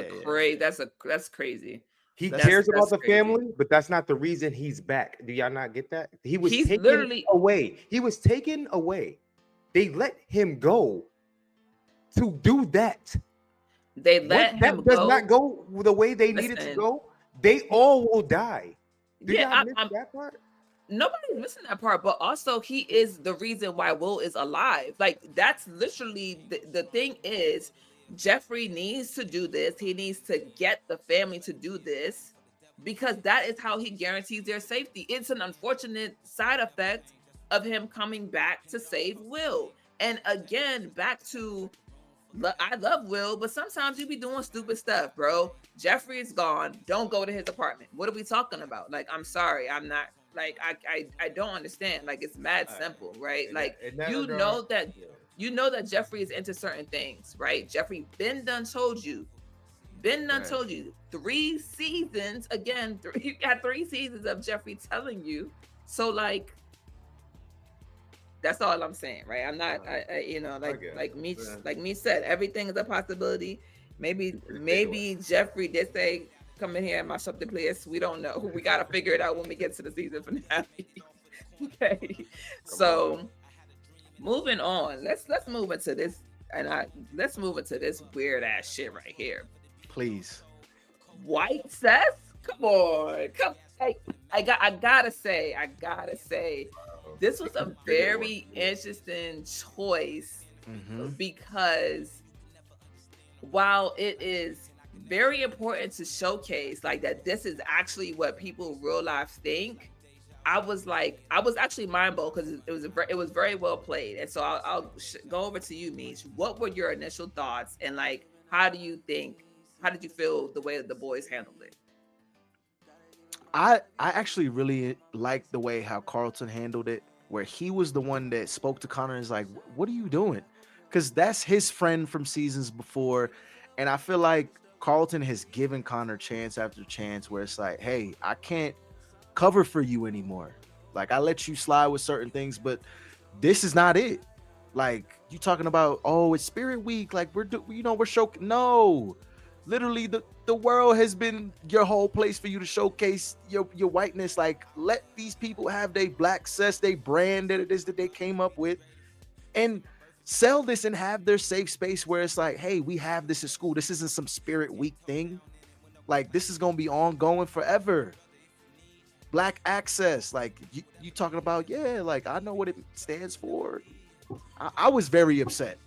that's crazy. He cares about the family, but that's not the reason he's back. Do y'all not get that? He's taken away. He was taken away. They let him go to do that. They let him that does not go the way they needed to go. They all will die. Do y'all miss that part? Nobody's missing that part, but also he is the reason why Will is alive. Like, that's literally the thing is, Geoffrey needs to do this. He needs to get the family to do this because that is how he guarantees their safety. It's an unfortunate side effect of him coming back to save Will. And again, back to I love Will, but sometimes you be doing stupid stuff, bro. Jeffrey is gone. Don't go to his apartment. What are we talking about? Like, I'm sorry, I'm not like I don't understand. Like, it's mad simple, right? Like, In that you regard, know that yeah. you know that Jeffrey is into certain things, right? Jeffrey been done told you. Ben done Right. told you 3 seasons. Again, you got 3 seasons of Jeffrey telling you. So like, that's all I'm saying, right? I'm not, you know, I get it. Yeah. like me said, everything is a possibility. Maybe Ridiculous. Jeffrey did say, "Come in here and mash up the place." We don't know. We gotta figure it out when we get to the season finale. Okay, so moving on. Let's move into this, let's move into this weird ass shit right here. Please. White Seth? Come on. Come. Hey, I gotta say, this was a very interesting choice because while it is very important to showcase like that this is actually what people real life think, I was actually mind blown because it was very well played. And so I'll go over to you, Mish. What were your initial thoughts, and like how did you feel the way that the boys handled it? I actually really liked the way how Carlton handled it, where he was the one that spoke to Connor and is like, "What are you doing?" Because that's his friend from seasons before, and I feel like Carlton has given Connor chance after chance, where it's like, "Hey, I can't cover for you anymore. Like I let you slide with certain things, but this is not it. Like you talking about, oh, it's Spirit Week, like we're showing. No, literally the world has been your whole place for you to showcase your whiteness. Like let these people have their black cess, they brand that it is that they came up with, and sell this and have their safe space where it's like, hey, we have this at school. This isn't some Spirit Week thing. Like this is gonna be ongoing forever. Black access, like you talking about, yeah, like I know what it stands for. I was very upset.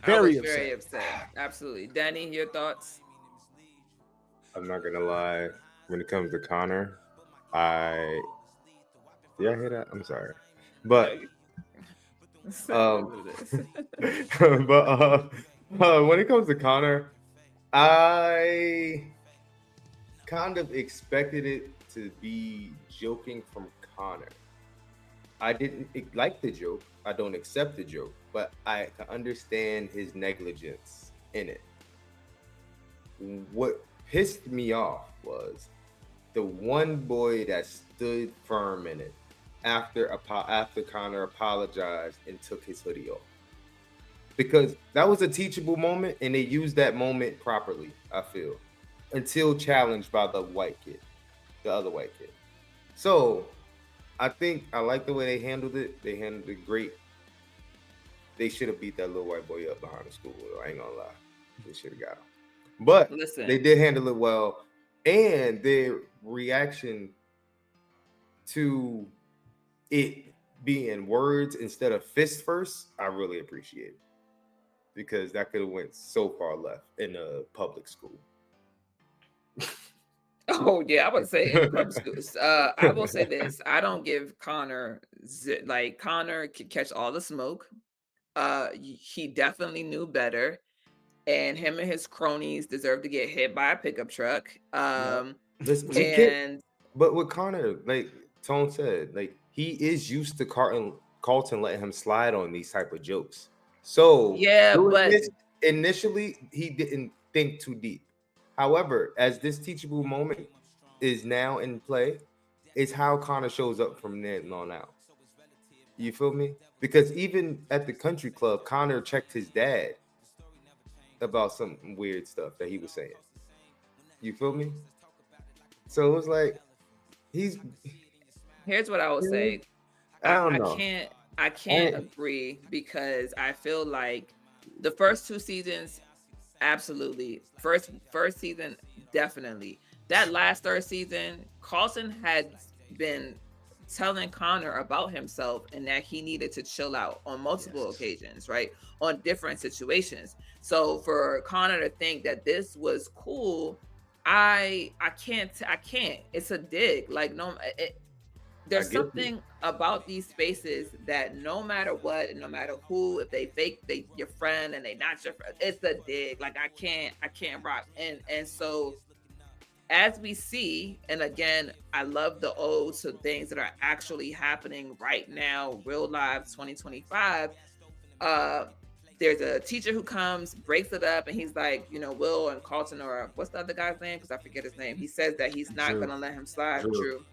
Very upset. Absolutely. Danny, your thoughts? I'm not gonna lie. When it comes to Connor, I hear that. I'm sorry, but when it comes to Connor, I kind of expected it to be joking from Connor. I didn't like the joke. I don't accept the joke, but I can understand his negligence in it. What pissed me off was the one boy that stood firm in it after Connor apologized and took his hoodie off. Because that was a teachable moment, and they used that moment properly, I feel, until challenged by the other white kid. So I think I like the way they handled it. They handled it great. They should have beat that little white boy up behind the school. I ain't gonna lie. They should have got him. But they did handle it well. And their reaction to it being words instead of fist first, I really appreciate it. Because that could have went so far left in a public school. Oh yeah, I would say in public schools. I will say this: I don't give Connor Connor could catch all the smoke. He definitely knew better, and him and his cronies deserve to get hit by a pickup truck. But with Connor, like Tone said, like he is used to Carlton letting him slide on these type of jokes. So yeah, but initially he didn't think too deep. However, as this teachable moment is now in play, it's how Connor shows up from there on out. You feel me? Because even at the country club, Connor checked his dad about some weird stuff that he was saying. You feel me? So it was like here's what I would say. I don't know. I can't agree because I feel like the first 2 seasons, absolutely. First season, definitely. That last 3rd season, Carlton had been telling Connor about himself and that he needed to chill out on multiple occasions, right? On different situations. So for Connor to think that this was cool, I can't. It's a dig. Like there's get you. something about these spaces that no matter what, and no matter who, if they fake they your friend and they not your friend, it's a dig. Like I can't rock. And so as we see, and again, I love the odes to things that are actually happening right now, real lives 2025. Uh there's a teacher who comes, breaks it up, and he's like, Will and Carlton, or what's the other guy's name? Because I forget his name. He says that he's not Drew. gonna let him slide. Drew. Drew.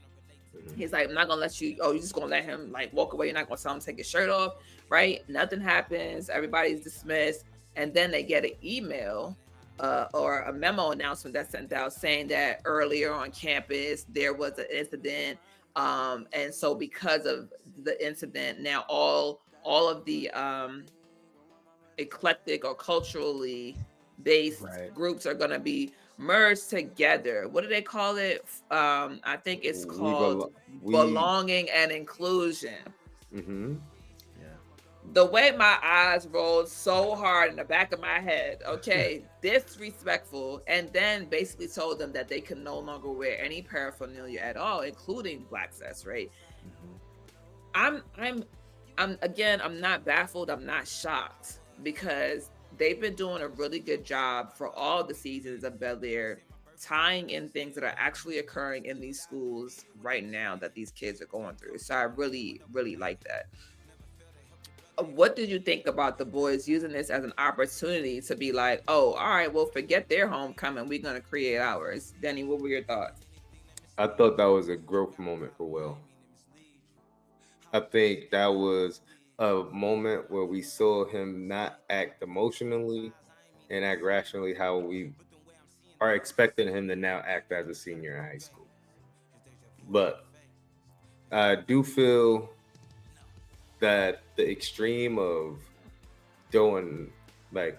He's like, I'm not gonna let you. Oh, you're just gonna let him like walk away. You're not gonna tell him to take his shirt off, right? Nothing happens. Everybody's dismissed, and then they get an email or a memo announcement that's sent out saying that earlier on campus there was an incident, and so because of the incident, now all of the eclectic or culturally based Right. groups are going to be merged together. What do they call it? I think it's called belonging and inclusion. Mm-hmm. Yeah. The way my eyes rolled so hard in the back of my head, okay, disrespectful, and then basically told them that they can no longer wear any paraphernalia at all, including black vest, right? Mm-hmm. I'm not baffled, I'm not shocked, because they've been doing a really good job for all the seasons of Bel-Air, tying in things that are actually occurring in these schools right now that these kids are going through. So I really, really like that. What did you think about the boys using this as an opportunity to be like, oh, all right, well, forget their homecoming, we're going to create ours? Denny, what were your thoughts? I thought that was a growth moment for Will. I think that was a moment where we saw him not act emotionally and act rationally how we are expecting him to now act as a senior in high school. But I do feel that the extreme of doing, like,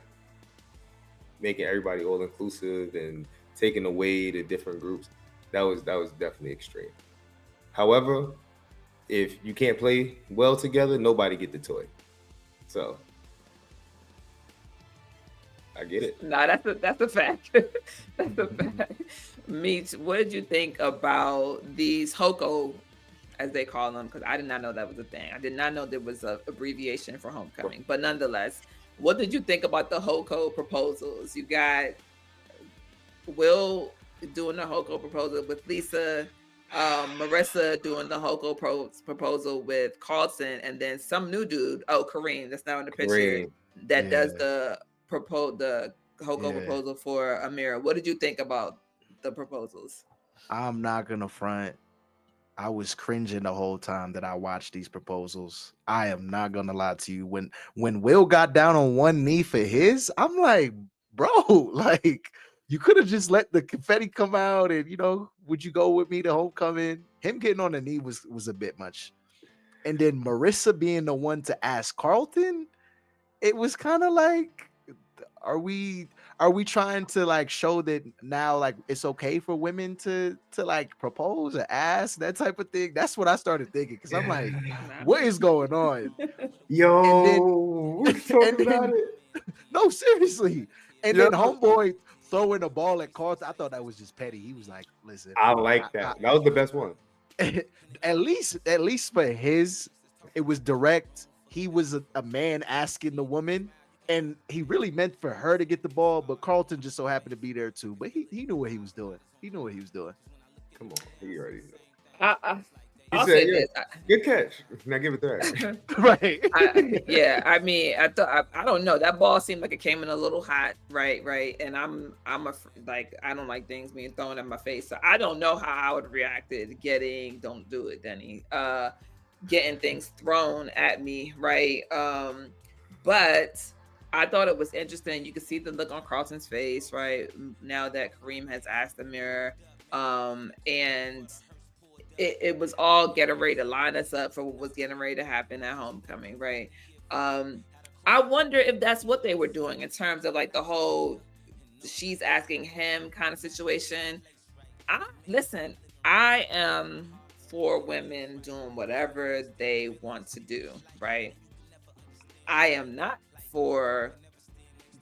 making everybody all inclusive and taking away the different groups, that was definitely extreme. However, if you can't play well together, nobody get the toy. So I get it. No, that's a fact. That's a fact. Meech, what did you think about these HOCO, as they call them? Because I did not know that was a thing. I did not know there was an abbreviation for homecoming. But nonetheless, what did you think about the HOCO proposals? You got Will doing the HOCO proposal with Lisa, Marissa doing the HOCO proposal with Carlton, and then some new dude, Kareem, that's now in the picture, Kareem. that does the HOCO Yeah. proposal for Amira. What did you think about the proposals? I'm not gonna front. I was cringing the whole time that I watched these proposals. I am not gonna lie to you. When Will got down on one knee for his, I'm like, bro, like you could have just let the confetti come out and would you go with me to homecoming? Him getting on the knee was a bit much. And then Marissa being the one to ask Carlton, it was kind of like, are we trying to like show that now like it's okay for women to like propose or ask, that type of thing? That's what I started thinking, because I'm like, what is going on? Yo, and then no, seriously. And then homeboy throwing the ball at Carlton, I thought that was just petty. He was like, listen, I like that. That was the best one. At least for his, it was direct. He was a man asking the woman, and he really meant for her to get the ball, but Carlton just so happened to be there too. But he knew what he was doing. Come on, he already knew. I'll say this. Good catch. Now give it that. Right. I mean, I don't know. That ball seemed like it came in a little hot, right. And I'm I don't like things being thrown at my face, so I don't know how I would react to don't do it, Denny. Getting things thrown at me, right? But I thought it was interesting. You could see the look on Carlton's face, right? Now that Kareem has asked the mirror, and it was all getting ready to line us up for what was getting ready to happen at homecoming, right? I wonder if that's what they were doing in terms of like the whole she's asking him kind of situation. Listen, I am for women doing whatever they want to do, right? I am not for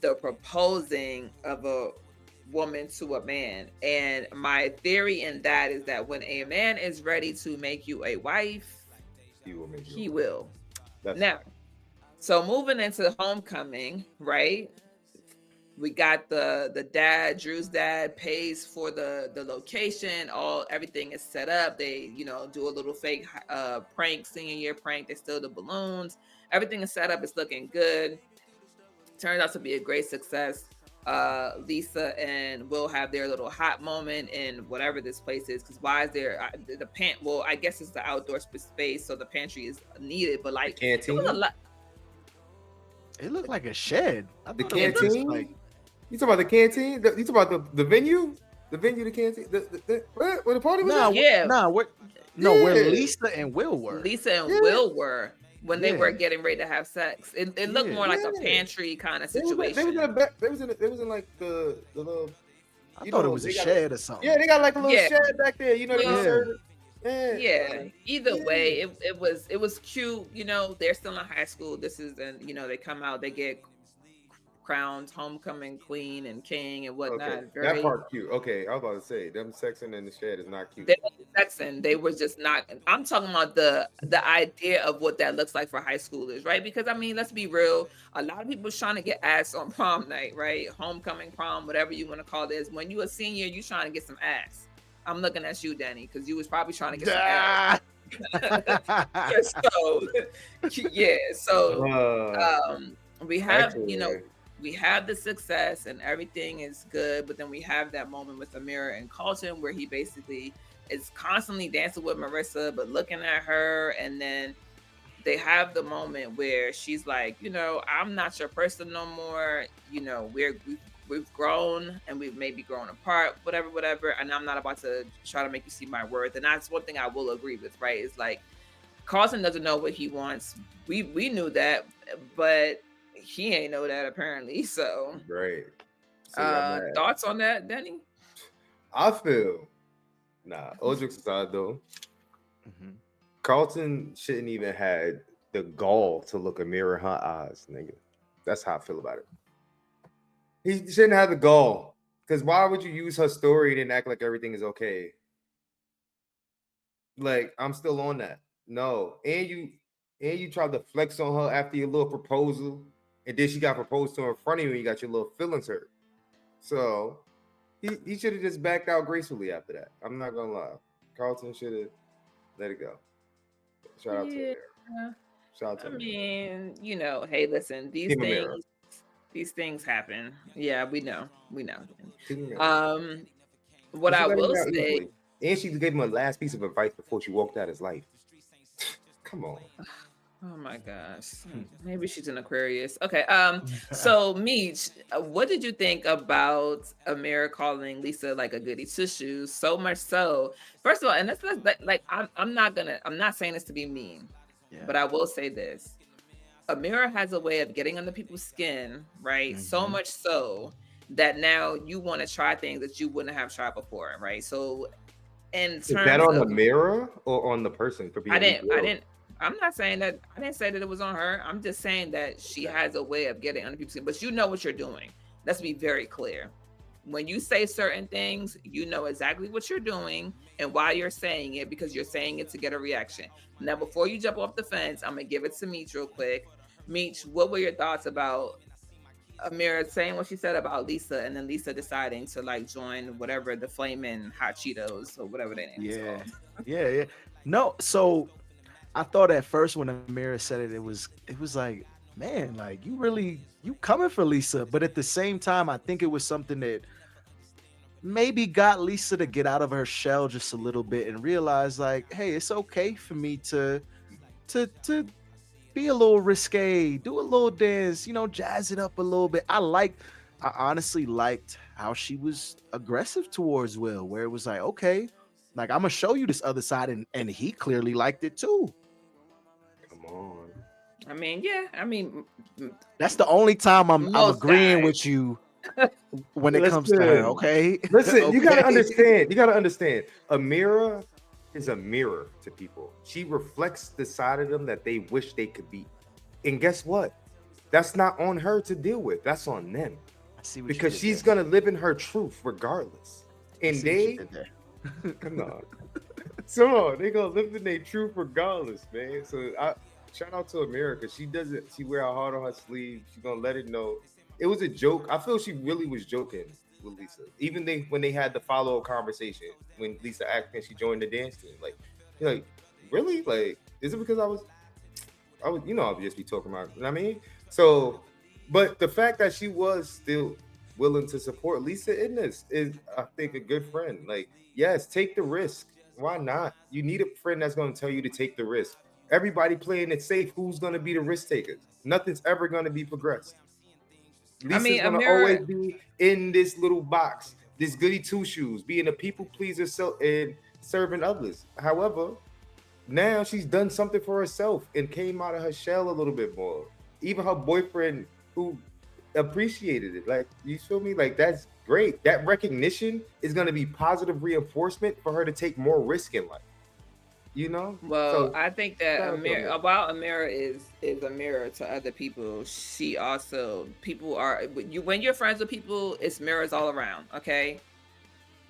the proposing of a woman to a man. And my theory in that is that when a man is ready to make you a wife, He will make you. he will. That's Now, so moving into homecoming, right? We got the dad, Drew's dad pays for the location, everything is set up. They, do a little fake prank, senior year prank. They steal the balloons. Everything is set up, it's looking good. Turns out to be a great success. Lisa and Will have their little hot moment in whatever this place is, because why is there the pant? Well, I guess it's the outdoor space, so the pantry is needed, but like it was a lot. It looked like a shed. The canteen? You talking about the canteen? You talking about the venue? The venue, the canteen? Where the party was? Where Lisa and Will were. Will were when they were getting ready to have sex. It looked more like a pantry kind of situation. They was in like the little. I thought it was a shed or something. Yeah, they got like a little shed back there. You know, they serve. Yeah. Either way, it was cute. They're still in high school. This is, and they come out, they get crowned homecoming queen and king and whatnot. Okay. That part cute. Okay, I was about to say them sexing in the shed is not cute. They weren't sexing. They were just not. I'm talking about the idea of what that looks like for high schoolers, right? Because I mean, let's be real. A lot of people trying to get ass on prom night, right? Homecoming, prom, whatever you want to call this. When you a senior, you trying to get some ass. I'm looking at you, Danny, because you was probably trying to get some ass. We have, we have the success and everything is good, but then we have that moment with Amira and Carlton where he basically is constantly dancing with Marissa, but looking at her, and then they have the moment where she's like, I'm not your person no more. We've grown and we've maybe grown apart, whatever. And I'm not about to try to make you see my worth. And that's one thing I will agree with, right? It's like Carlton doesn't know what he wants. We knew that, but he ain't know that apparently. So great. Thoughts on that, Denny? I feel all jokes aside though, Carlton shouldn't even had the gall to look a mirror in her eyes, nigga. That's how I feel about it. He shouldn't have the gall, because why would you use her story and act like everything is okay? Like, I'm still on that. No, and you tried to flex on her after your little proposal, and then she got proposed to in front of you, and you got your little feelings hurt. So he should have just backed out gracefully after that. I'm not gonna lie. Carlton should have let it go. Shout out to her. Shout out to her. I mean, hey, listen, these things happen. Yeah, we know. What I will say, and she gave him a last piece of advice before she walked out his life. Come on. Oh my gosh. Maybe she's an Aquarius. Okay. So Meech, what did you think about Amira calling Lisa like a goody two shoes? So much so. First of all, and that's like I'm not saying this to be mean, but I will say this. Amira has a way of getting under people's skin, right? So much so that now you want to try things that you wouldn't have tried before, right? So is that on the mirror or on the person? I'm not saying that. I didn't say that it was on her. I'm just saying that she has a way of getting under people's skin, but you know what you're doing. Let's be very clear. When you say certain things, you know exactly what you're doing and why you're saying it, because you're saying it to get a reaction. Now, before you jump off the fence, I'm going to give it to Meech real quick. Meech, what were your thoughts about Amira saying what she said about Lisa, and then Lisa deciding to like join whatever the Flamin' Hot Cheetos or whatever their name is called? Yeah. No, so I thought at first when Amira said it was like, man, like you coming for Lisa, but at the same time, I think it was something that maybe got Lisa to get out of her shell just a little bit and realize like, hey, it's okay for me to be a little risque, do a little dance, jazz it up a little bit. I honestly liked how she was aggressive towards Will, where it was like, okay, like I'm gonna show you this other side, and he clearly liked it too. Come on. I mean, that's the only time I'm agreeing with you when it comes to her. Okay, listen, okay. You gotta understand. Amira is a mirror to people. She reflects the side of them that they wish they could be. And guess what? That's not on her to deal with. That's on them. see what you because did she's there. gonna live in her truth regardless. I And see what you they did there. come on. So they gonna live in their truth regardless, man. So I shout out to America. She doesn't. She wear her heart on her sleeve. She gonna let it know. It was a joke. I feel she really was joking with Lisa. Even when they had the follow up conversation when Lisa asked and she joined the dance team. Like, you're like, really? Like, is it because I was, I would just be talking about. You know what I mean? So, but the fact that she was still willing to support Lisa in this is, I think, a good friend. Like, yes, take the risk. Why not? You need a friend that's going to tell you to take the risk. Everybody playing it safe. Who's going to be the risk takers? Nothing's ever going to be progressed. I Lisa's mean, going to Amira, always be in this little box, this goody two shoes, being a people pleaser and serving others. However, now she's done something for herself and came out of her shell a little bit more. Even her boyfriend, who appreciated it, like, you feel me? Like, that's great. That recognition is going to be positive reinforcement for her to take more risk in life. You know? well, So I think that shout out to Amira, Amira. while Amira is a mirror to other people, she also people are when you're friends with people, it's mirrors all around. Okay,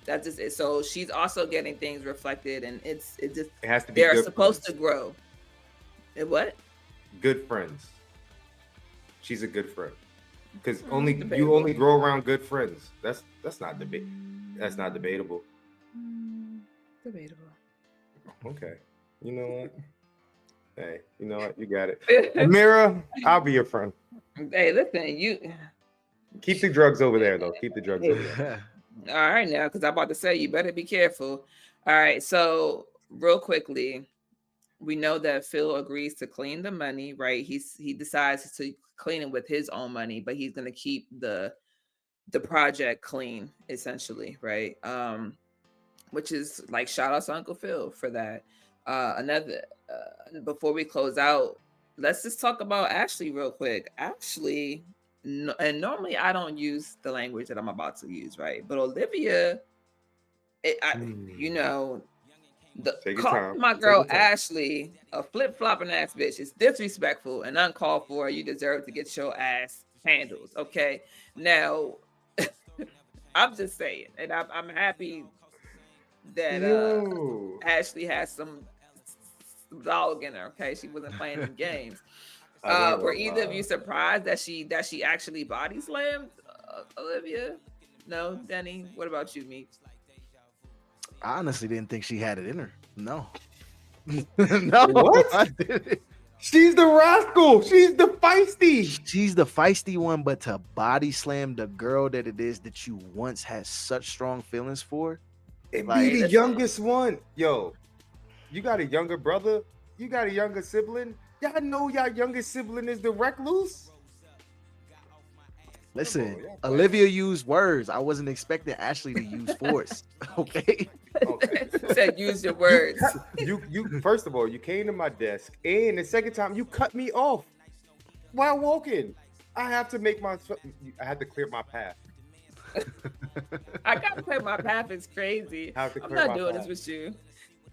that's just it. So she's also getting things reflected, and it just It has to be they're good supposed friends. to grow. And what? Good friends. She's a good friend. Because Debatable. you only grow around good friends. That's not debate. That's not debatable. Debatable. Okay. You know what? Hey, you know what? You got it. Amira, I'll be your friend. Hey, listen, you. Keep the drugs over there, though. Keep the drugs over there. All right, now, because I'm about to say you better be careful. All right, so real quickly, we know that Phil agrees to clean the money, right? He decides to clean it with his own money, but he's gonna keep the project clean, essentially, right? Which is like shout out to Uncle Phil for that. Another before we close out, let's just talk about Ashley real quick. Ashley, and normally I don't use the language that I'm about to use, right? But Olivia, you know, Take your calling time. my Take girl your time. Ashley a flip flopping ass bitch is disrespectful and uncalled for. You deserve to get your ass handled. Okay, now I'm just saying, and I'm happy that Yo. Ashley has some dog in her. Okay, she wasn't playing them games. I ain't Were gonna either of lie. you surprised that she actually body slammed Olivia? No, Denny. What about you, Meek? I honestly didn't think she had it in her. No. No, What? I didn't. She's the rascal. She's the feisty. She's the feisty one, but to body slam the girl that it is that you once had such strong feelings for, It like, be the listen. youngest one. Yo, you got a younger brother? You got a younger sibling? Y'all know y'all youngest sibling is the recluse? listen, Come on, Olivia used words. I wasn't expecting Ashley to use force. Okay. Okay. Said use your words. You first of all, you came to my desk, and the second time you cut me off while walking. I have to clear my path. I gotta clear my path. It's crazy. I have to I'm clear not my doing path. this with you.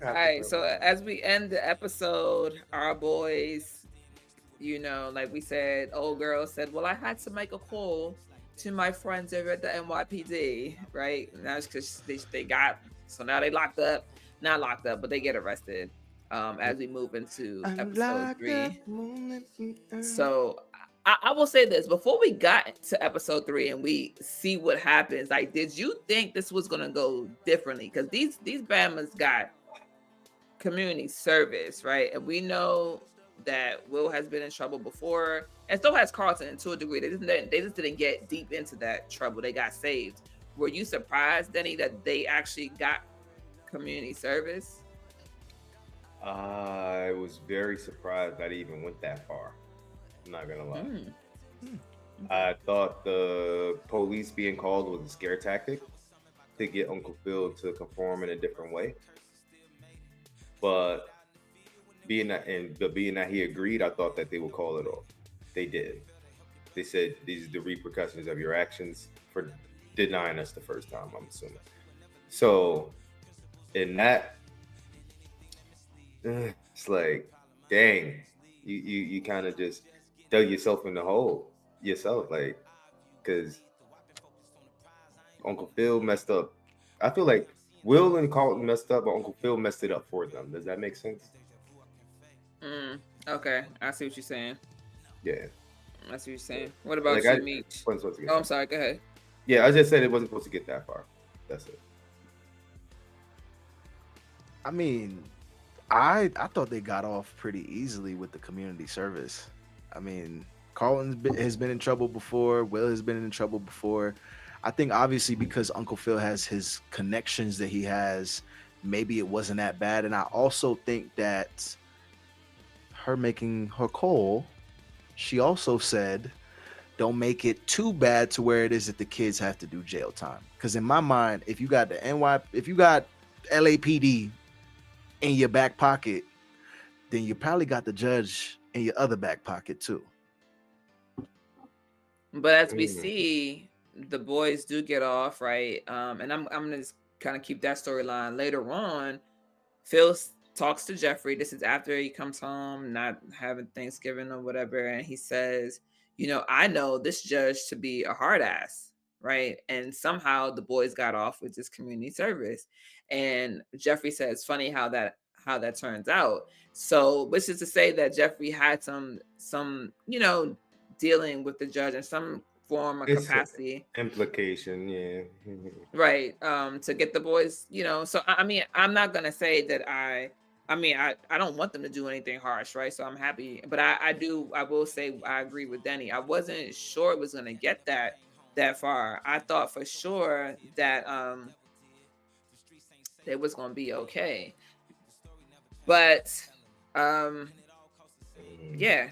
I All have to right. clear So my path. as we end the episode, our boys, you know, like we said, old girl said, "Well, I had to make a call to my friends over at the NYPD, right?" And that's because they got so now they locked up, not locked up, but they get arrested. As we move into episode 3. So I will say this before we got to episode 3 and we see what happens. Like, did you think this was gonna go differently? Because these Bamas got community service, right? And we know that Will has been in trouble before, and so has Carlton to a degree. They just didn't get deep into that trouble. They got saved. Were you surprised, Denny, that they actually got community service? I was very surprised that it even went that far. I'm not gonna lie. I thought the police being called was a scare tactic to get Uncle Phil to conform in a different way. But being that he agreed, I thought that they would call it off. They did. They said these are the repercussions of your actions for denying us the first time, I'm assuming. So in that, it's like, dang, you kind of just dug yourself in the hole yourself, like, because Uncle Phil messed up. I feel like Will and Carlton messed up, but Uncle Phil messed it up for them. Does that make sense? Okay, I see what you're saying. Yeah. I see what you're saying. What about Like you, I Meech? wasn't supposed to get Oh, I'm that. sorry. Go ahead. Yeah, I just said it wasn't supposed to get that far. That's it. I mean, I thought they got off pretty easily with the community service. I mean, has been in trouble before. Will has been in trouble before. I think obviously because Uncle Phil has his connections that he has, maybe it wasn't that bad. And I also think that her making her call, she also said, don't make it too bad to where it is that the kids have to do jail time. Because in my mind, if you got if you got LAPD in your back pocket, then you probably got the judge in your other back pocket too. But as we Mm. see, the boys do get off, right? And I'm gonna just kind of keep that storyline later on. Phil talks to Geoffrey. This is after he comes home, not having Thanksgiving or whatever, and he says, "You know, I know this judge to be a hard ass, right? And somehow the boys got off with this community service." And Geoffrey says, "Funny how that turns out." So, which is to say that Geoffrey had some dealing with the judge in some form or It's capacity, implication, yeah. right, to get the boys, so I mean, I'm not gonna say that I don't want them to do anything harsh, right? So I'm happy, but I will say I agree with Denny. I wasn't sure it was gonna get that far. I thought for sure that it was gonna be okay, but yeah.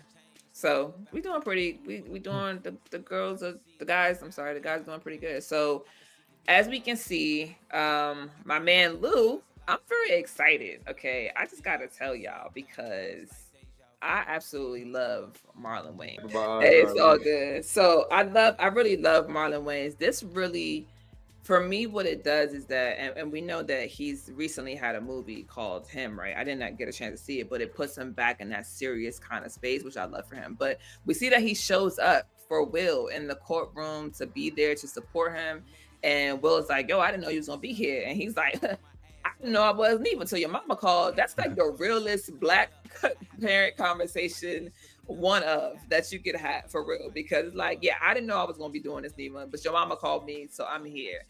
So we doing pretty. We doing the girls are the guys. I'm sorry, the guys doing pretty good. So as we can see, my man Lou, I'm very excited. Okay, I just gotta tell y'all because I absolutely love Marlon Wayne. It's all good. So I really love Marlon Wayans. This really, for me, what it does is that, and we know that he's recently had a movie called Him, right? I did not get a chance to see it, but it puts him back in that serious kind of space, which I love for him. But we see that he shows up for Will in the courtroom to be there to support him. And Will is like, "Yo, I didn't know you was gonna be here." And he's like, "I didn't know I wasn't even until your mama called." That's like the realest black parent conversation one of that you could have for real, because like, yeah, I didn't know I was gonna be doing this, Nima, but your mama called me, so I'm here.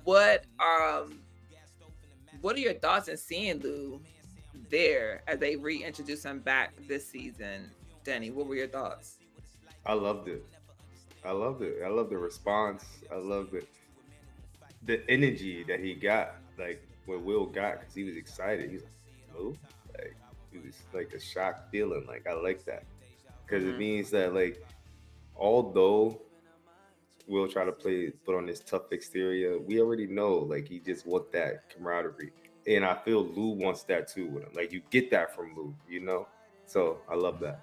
What are your thoughts in seeing Lou there as they reintroduce him back this season? Denny, what were your thoughts? I loved it. I loved it. I love the response. I love the energy that he got, like when Will got, because he was excited. He's like, "Lou?" Like it was like a shock feeling. Like I like that because it means that like although Will try to put on this tough exterior, we already know like he just want that camaraderie, and I feel Lou wants that too with him. Like you get that from Lou, you know. So I love that.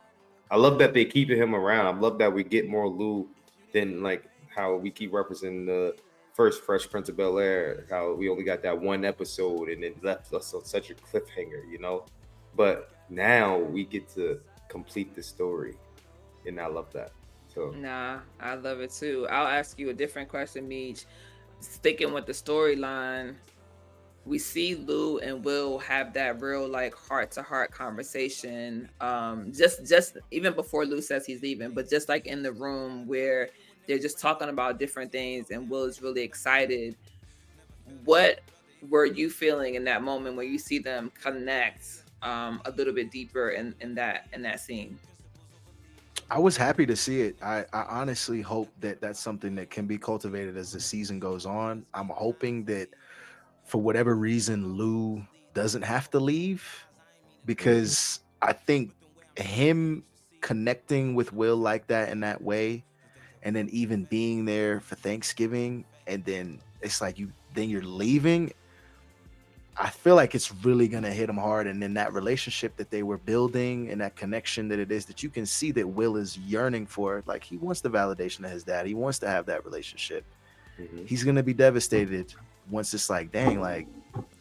I love that they keeping him around. I love that we get more Lou than like how we keep representing the first Fresh Prince of Bel-Air, how we only got that one episode and it left us on such a cliffhanger, you know? But now we get to complete the story, and I love that. So Nah, I love it too. I'll ask you a different question, Meech. Sticking with the storyline, we see Lou and Will have that real like heart to heart conversation. Just even before Lou says he's leaving, but just like in the room where they're just talking about different things and Will is really excited. What were you feeling in that moment when you see them connect a little bit deeper in that scene? I was happy to see it. I honestly hope that that's something that can be cultivated as the season goes on. I'm hoping that for whatever reason, Lou doesn't have to leave, because I think him connecting with Will like that in that way, and then even being there for Thanksgiving, and then it's like you're leaving. I feel like it's really gonna hit him hard, and then that relationship that they were building and that connection that it is that you can see that Will is yearning for. Like he wants the validation of his dad. He wants to have that relationship. He's gonna be devastated once it's like, dang, like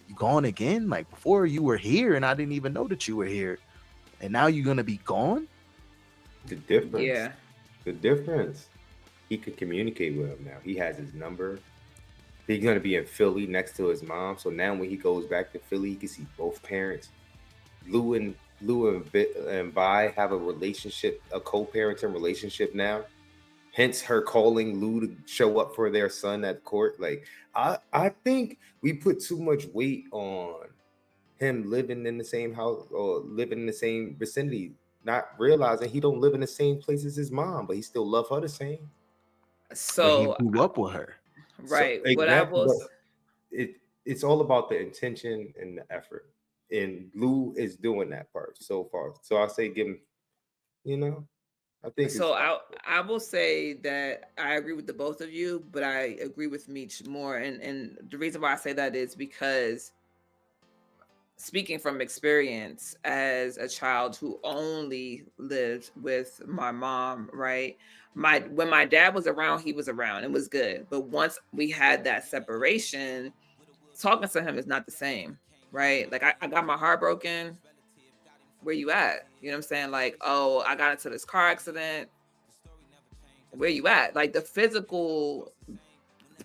you gone again? Like before you were here and I didn't even know that you were here, and now you're gonna be gone? the difference. Yeah. The difference. He could communicate with him now. He has his number. He's gonna be in Philly next to his mom. So now when he goes back to Philly, he can see both parents. Lou and and Vi have a relationship, a co-parenting relationship now. Hence her calling Lou to show up for their son at court. Like I think we put too much weight on him living in the same house or living in the same vicinity, not realizing he don't live in the same place as his mom, but he still love her the same. But he So, grew up with her. So right, what I exactly, but was it's all about the intention and the effort. And Lou is doing that part so far. So I say give him, you know, I think it's so I will say that I agree with the both of you, but I agree with Meech more, and the reason why I say that is because, speaking from experience as a child who only lived with my mom, right? When my dad was around, he was around. It was good. But once we had that separation, talking to him is not the same, right? Like I got my heart broken. Where you at? You know what I'm saying? Like, oh, I got into this car accident. Where you at? Like the physical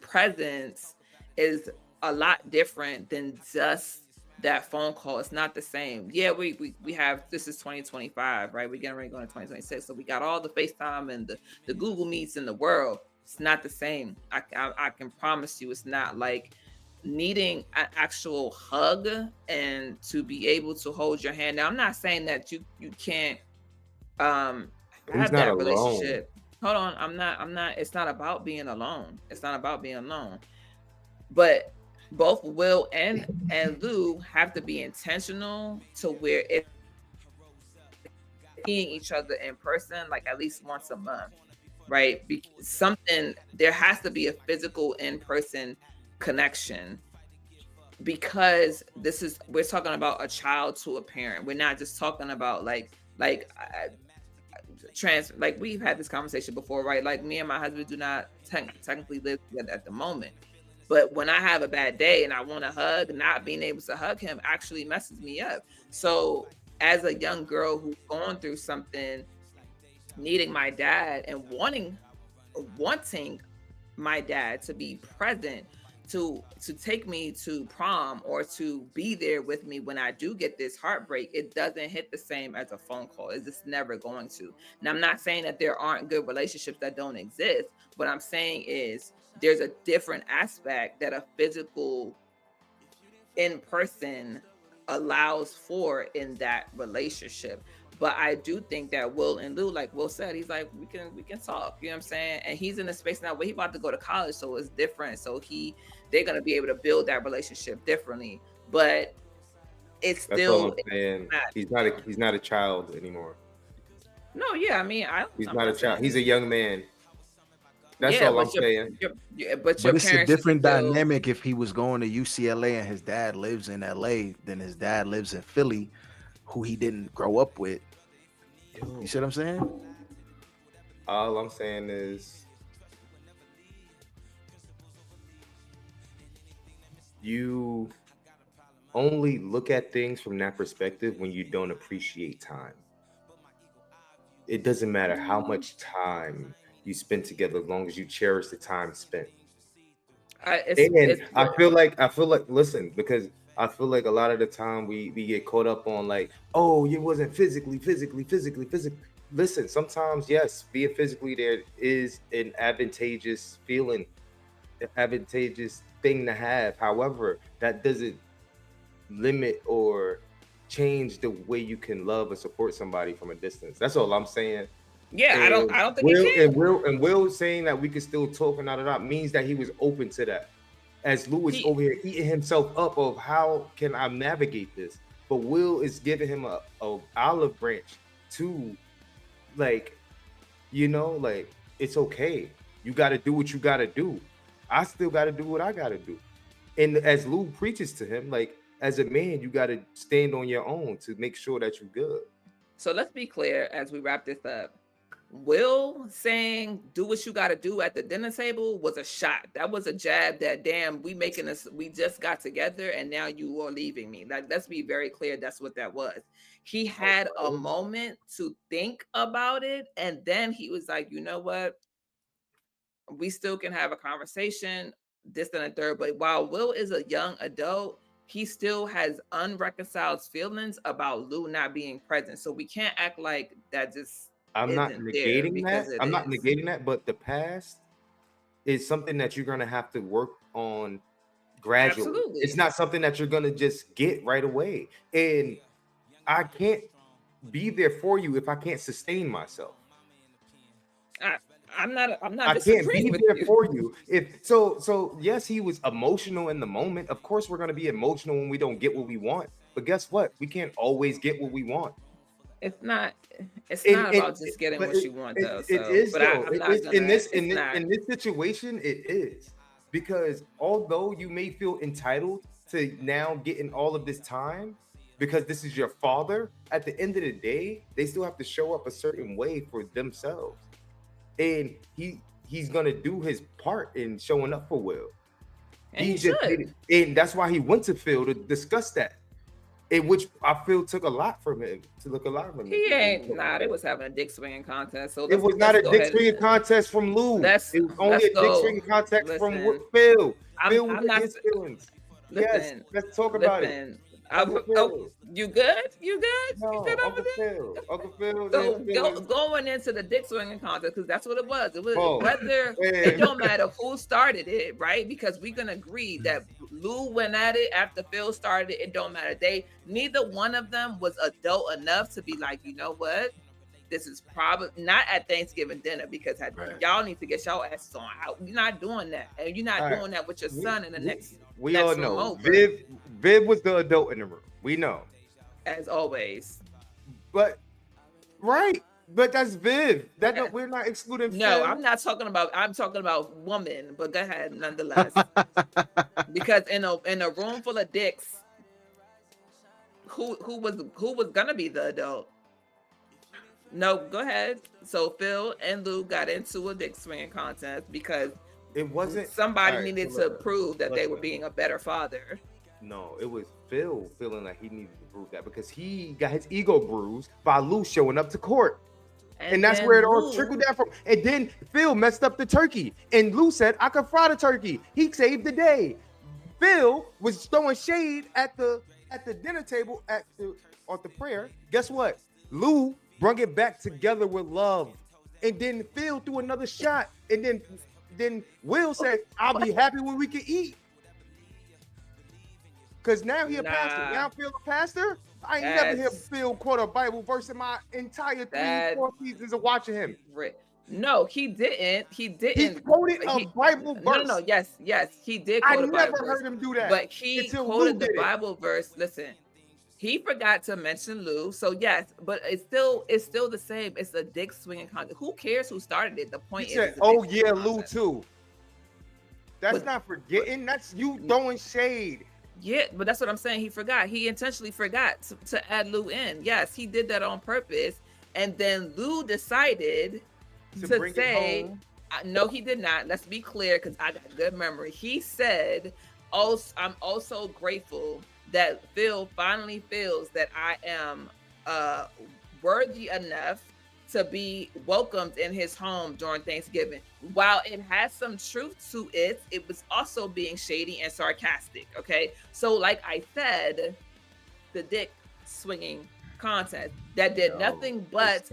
presence is a lot different than just that phone call. It's not the same. Yeah, we have, this is 2025, right? We're getting ready to go into 2026. So we got all the FaceTime and the Google Meets in the world. It's not the same. I can promise you it's not. Like needing an actual hug and to be able to hold your hand. Now I'm not saying that you can't um he's have not that alone. relationship. Hold on, I'm not, it's not about being alone. It's not about being alone. But both Will and Lou have to be intentional to where if seeing each other in person like at least once a month, right? Something, there has to be a physical in-person connection, because this is, we're talking about a child to a parent. We're not just talking about like like we've had this conversation before, right? Like me and my husband do not technically live together at the moment. But when I have a bad day and I want to hug, not being able to hug him actually messes me up. So as a young girl who's going through something, needing my dad and wanting my dad to be present, to take me to prom or to be there with me when I do get this heartbreak, it doesn't hit the same as a phone call. It's just never going to. And I'm not saying that there aren't good relationships that don't exist. What I'm saying is there's a different aspect that a physical in person allows for in that relationship. But I do think that Will and Lou, like Will said, he's like, we can talk, you know what I'm saying? And he's in a space now where he's about to go to college, so it's different. So they're gonna be able to build that relationship differently. But it's That's all still I'm saying. not, He's not a child anymore. no, yeah, I mean, He's I'm not a not child. saying, He's a young man. That's yeah, all but I'm saying. your But it's a parents should different still, dynamic if he was going to UCLA and his dad lives in LA than his dad lives in Philly, who he didn't grow up with. You see what I'm saying? All I'm saying is you only look at things from that perspective when you don't appreciate time. It doesn't matter how much time you spend together as long as you cherish the time spent. And it's I feel like listen, because I feel like a lot of the time we get caught up on like, oh, it wasn't physically. Listen, sometimes yes, being physically there is an advantageous feeling, advantageous thing to have. However, that doesn't limit or change the way you can love and support somebody from a distance. That's all I'm saying. yeah, And I don't think it Will and can. Will and Will saying that we could still talk and da means that he was open to that. As Lou is He over here eating himself up of how can I navigate this, but Will is giving him a olive branch to like, like it's okay. You got to do what you got to do. I still got to do what I got to do. And as Lou preaches to him, like as a man, you got to stand on your own to make sure that you're good. So let's be clear as we wrap this up. Will saying do what you got to do at the dinner table was a shot. That was a jab that, damn, we just got together and now you are leaving me. Like, let's be very clear. That's what that was. He had a moment to think about it. And then he was like, you know what? We still can have a conversation. this and a third. But while Will is a young adult, he still has unreconciled feelings about Lou not being present. So we can't act like that just I'm not isn't there negating because that. it I'm not is. negating that, but the past is something that you're gonna have to work on gradually. Absolutely. It's not something that you're gonna just get right away. And I can't be there for you if I can't sustain myself. I'm not I can't disagreeing be with there you. for you. If so yes, he was emotional in the moment. Of course, we're gonna be emotional when we don't get what we want. But guess what? We can't always get what we want. It's not And about just getting but what you want though. it So is but though. I'm It not is gonna in this situation. It is because although you may feel entitled to now getting all of this time because this is your father, at the end of the day, they still have to show up a certain way for themselves, and he's gonna do his part in showing up for Will. and he should. And that's why he went to Phil to discuss that. In which I feel took a lot from him to look a lot from him. He ain't they was having a dick swinging contest. So It was not a dick swinging contest from Lou. It was only a dick swinging contest from Phil. Phil was in his feelings. Yes, let's talk about it. You good? You good? No, You good over there? Uncle Phil. So going into the dick swinging contest, because that's what it was. It was whether yeah. it don't matter who started it, right? Because we can agree that Lou went at it after Phil started it. It don't matter. Neither one of them was adult enough to be like, you know what? This is probably not at Thanksgiving dinner because y'all need to get y'all asses on out. You're not doing that, and you're not doing that with your son in the next. We all know Viv was the adult in the room. We know, as always. But that's Viv. We're not excluding. No, Phil. I'm not talking about. I'm talking about woman. But go ahead, nonetheless. Because in a room full of dicks, who was gonna be the adult? No, go ahead. So Phil and Lou got into a dick swinging contest because it wasn't somebody needed to prove that they were being a better father. No, it was Phil feeling like he needed to prove that because he got his ego bruised by Lou showing up to court. And that's where it all trickled down from. And then Phil messed up the turkey. And Lou said, I could fry the turkey. He saved the day. Phil was throwing shade at the dinner table at the prayer. Guess what? Lou brought it back together with love. And then Phil threw another shot. And then Will said, I'll be happy when we can eat. Because now he a pastor. Now Phil a pastor? I ain't never hear Phil quote a Bible verse in my entire 3-4 seasons of watching him. No, he didn't. He quoted a Bible verse. No. Yes, he did quote a Bible verse. I never heard him do that. But he quoted the Bible verse. Listen, he forgot to mention Lou. So yes, but it's still the same. It's a dick swinging contest. Who cares who started it? The point is, oh yeah, Lou too. That's not forgetting. That's you throwing shade. Yeah, but that's what I'm saying. He forgot. He intentionally forgot to add Lou in. Yes, he did that on purpose. And then Lou decided to say, no, he did not. Let's be clear because I got good memory. He said, "Oh, I'm also grateful that Phil finally feels that I am worthy enough to be welcomed in his home during Thanksgiving." While it has some truth to it, it was also being shady and sarcastic. Okay, so like I said, the dick swinging contest that did nothing but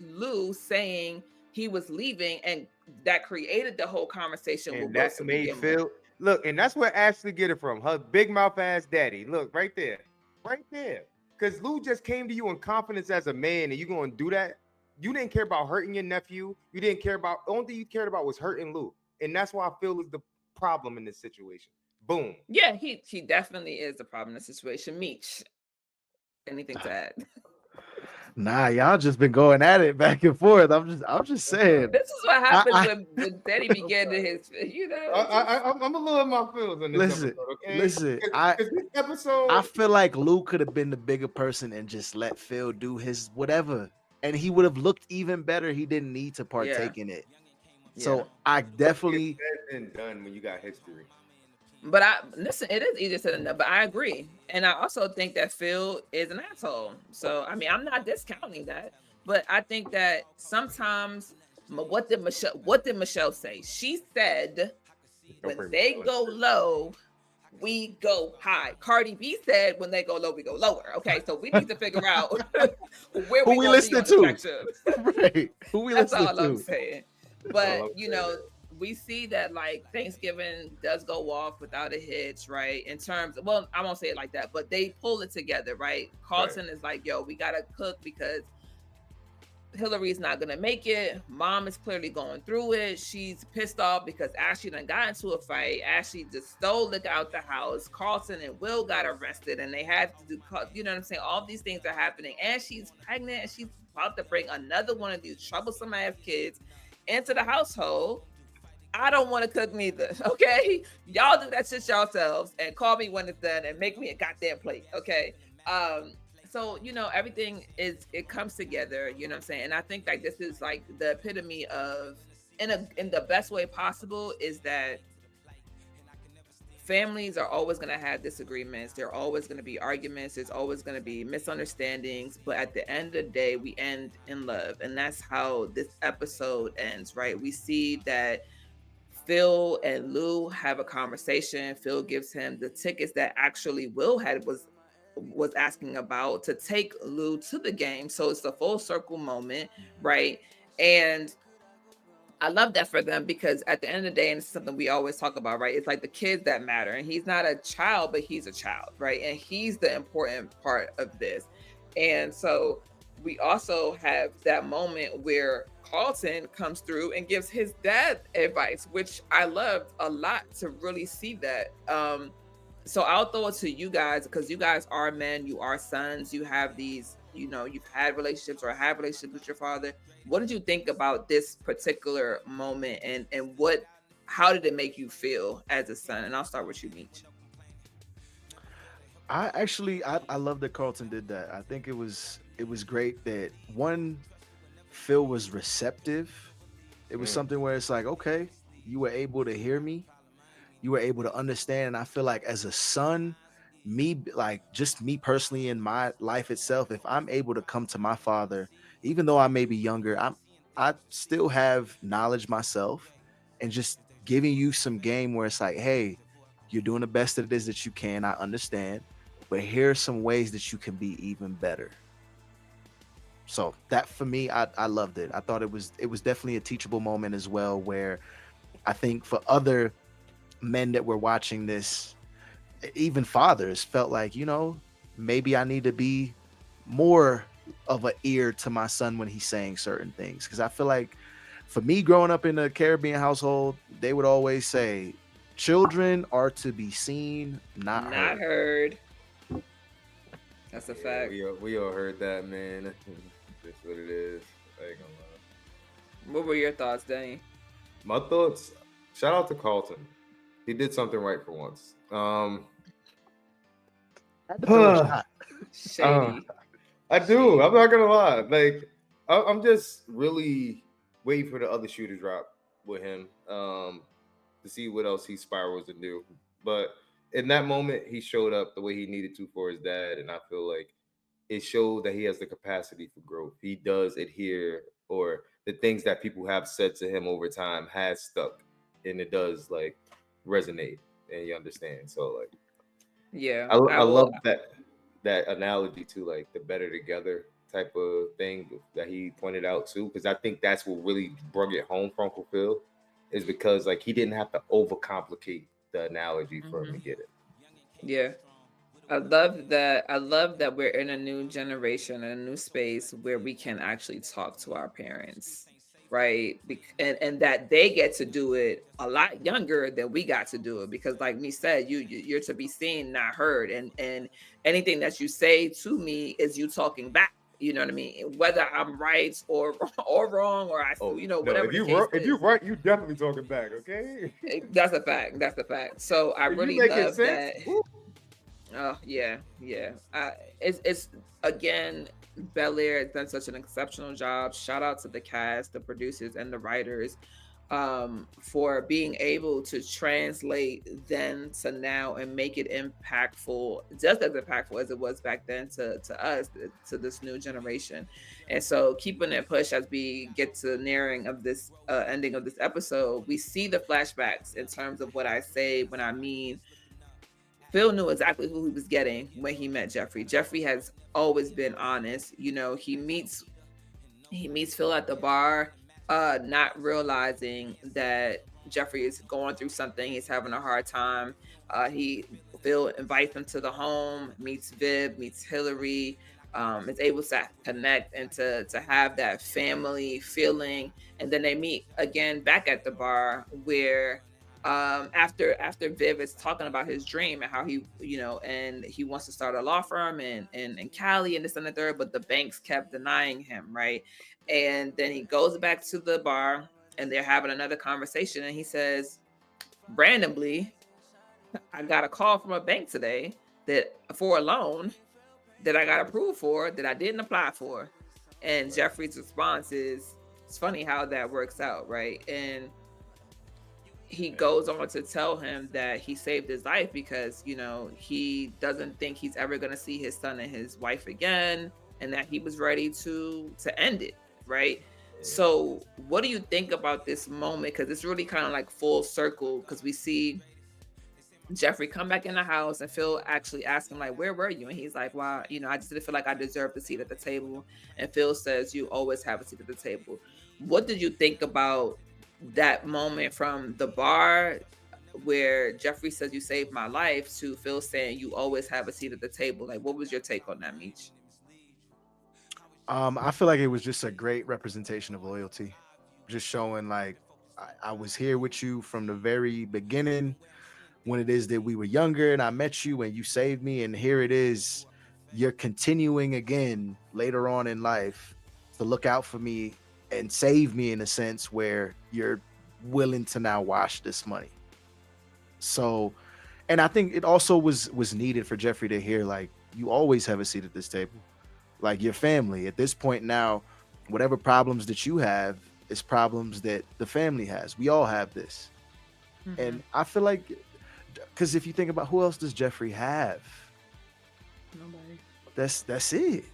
Lou saying he was leaving, and that created the whole conversation. And that made Phil look, and that's where Ashley get it from. Her big mouth ass daddy. Look right there. Because Lou just came to you in confidence as a man, and you gonna do that. You didn't care about hurting your nephew. You didn't care about, the only thing you cared about was hurting Lou. And that's why Phil is the problem in this situation. Boom. Yeah, he definitely is the problem in this situation. Meech, anything to add? Nah, y'all just been going at it back and forth. I'm just saying. This is what happens when Daddy began to his, I'm a little in my feels in this episode, okay? Listen, I feel like Lou could have been the bigger person and just let Phil do his whatever. And he would have looked even better. He didn't need to partake in it. So I definitely been done when you got history. But listen, it is easier said than done, but I agree. And I also think that Phil is an asshole. So I mean, I'm not discounting that, but I think that sometimes what did Michelle say? She said Don't When bring me they down like go that. low, we go high. Cardi B said when they go low, we go lower. Okay, so we need to figure out where Who we we gonna be listening on the to? spectrum. Right. Who we That's listening all I'm to? saying. That's all But I'm you saying. know, we see that like Thanksgiving does go off without a hitch, right? In terms, well, I won't say it like that, but they pull it together, right? Right. Carlton is like, yo, we gotta cook because Hilary's not gonna make it. Mom is clearly going through it. She's pissed off because Ashley done got into a fight. Ashley just stole Lick out the house. Carlton and Will got arrested, and they had to do, you know what I'm saying? All these things are happening, and she's pregnant, and she's about to bring another one of these troublesome ass kids into the household. I don't want to cook neither. Okay, y'all do that shit yourselves, and call me when it's done, and make me a goddamn plate. Okay. Um, so you know everything is it comes together, you know what I'm saying, and I think like this is like the epitome of in the best way possible is that families are always going to have disagreements, there are always going to be arguments, there's always going to be misunderstandings, but at the end of the day we end in love, and that's how this episode ends, right? We see that Phil and Lou have a conversation. Phil gives him the tickets that actually Will had was asking about to take Lou to the game. So it's a full circle moment, right? And I love that for them because at the end of the day, and it's something we always talk about, right? It's like the kids that matter. And he's not a child, but he's a child, right? And he's the important part of this. And so we also have that moment where Carlton comes through and gives his dad advice, which I loved a lot to really see that. So I'll throw it to you guys because you guys are men, you are sons, you have these, you know, you've had relationships or have relationships with your father. What did you think about this particular moment, and how did it make you feel as a son? And I'll start with you, Meech. I love that Carlton did that. I think it was great that one, Phil was receptive. It was something where it's like, okay, you were able to hear me, you were able to understand. And I feel like as a son, me, like just me personally in my life itself, if I'm able to come to my father, even though I may be younger, I still have knowledge myself, and just giving you some game where it's like, hey, you're doing the best that it is that you can. I understand, but here are some ways that you can be even better. So that for me, I loved it. I thought it was definitely a teachable moment as well, where I think for other men that were watching this, even fathers, felt like, maybe I need to be more of an ear to my son when he's saying certain things. Because I feel like for me, growing up in a Caribbean household, they would always say children are to be seen, not Not heard. heard. That's a Yeah, fact. we all heard that, man. That's what it is. I ain't gonna lie. What were your thoughts, Danny? My thoughts. Shout out to Carlton. He did something right for once. Had to throw a shot. Shady. I do. I'm not gonna lie. Like, I'm just really waiting for the other shoe to drop with him, to see what else he spirals and do. But in that moment, he showed up the way he needed to for his dad, and I feel like it showed that he has the capacity for growth. He does adhere, or the things that people have said to him over time has stuck, and it does like resonate, and you understand. So like, Yeah, I love that analogy to like the better together type of thing that he pointed out too, because I think that's what really brought it home for Uncle Phil, is because like he didn't have to overcomplicate the analogy for him to get it. Yeah. I love that. I love that we're in a new generation, a new space where we can actually talk to our parents, right? And that they get to do it a lot younger than we got to do it. Because, like me said, you're to be seen, not heard, and anything that you say to me is you talking back. You know what I mean? Whether I'm right or or wrong, or whatever the case if is. you're right, you definitely talking back, okay? That's a fact. That's a fact. So I If you really making love sense, that. woo. Oh yeah, yeah. It's again, Bel-Air has done such an exceptional job. Shout out to the cast, the producers, and the writers. for being able to translate then to now and make it impactful, just as impactful as it was back then to us, to this new generation. And so keeping it push as we get to nearing of this ending of this episode, we see the flashbacks in terms of what I say when I mean Phil knew exactly who he was getting when he met Geoffrey. Geoffrey has always been honest. You know, he meets Phil at the bar, not realizing that Geoffrey is going through something. He's having a hard time. Phil invites him to the home, meets Viv, meets Hilary, is able to connect and to have that family feeling. And then they meet again back at the bar where after Viv is talking about his dream and how he, you know, and he wants to start a law firm in Cali and this and the third, but the banks kept denying him, right? And then he goes back to the bar and they're having another conversation and he says, randomly, I got a call from a bank today that for a loan that I got approved for that I didn't apply for. And Geoffrey's response is, it's funny how that works out, right? And he goes on to tell him that he saved his life because, you know, he doesn't think he's ever going to see his son and his wife again, and that he was ready to end it, right? So what do you think about this moment? Because it's really kind of like full circle, because we see Geoffrey come back in the house and Phil actually ask him, like, where were you? And he's like, well, you know, I just didn't feel like I deserved a seat at the table. And Phil says, you always have a seat at the table. What did you think about that moment from the bar where Geoffrey says you saved my life to Phil saying you always have a seat at the table? Like, what was your take on that, Meech? I feel like it was just a great representation of loyalty, just showing like I was here with you from the very beginning when it is that we were younger and I met you and you saved me, and here it is, you're continuing again later on in life to look out for me and save me in a sense where you're willing to now wash this money. So, and I think it also was needed for Geoffrey to hear, like, you always have a seat at this table. Like, your family at this point now, whatever problems that you have is problems that the family has. We all have this. Mm-hmm. And I feel like, because if you think about who else does Geoffrey have? Nobody. That's it.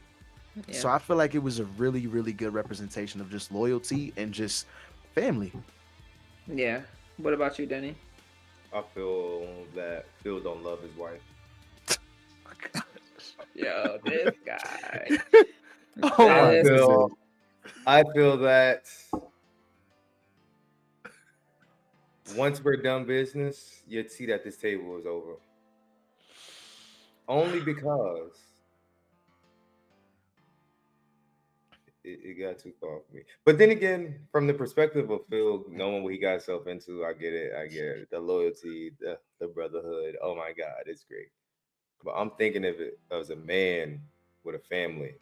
Yeah. So I feel like it was a really, really good representation of just loyalty and just family. Yeah. What about you, Denny? I feel that Phil don't love his wife. Yo, this guy. I feel that once we're done business, you'd see that this table is over. Only because it got too far for me. But then again, from the perspective of Phil, knowing what he got himself into, I get it. The loyalty, the brotherhood. Oh my God, it's great. But I'm thinking of it as a man with a family.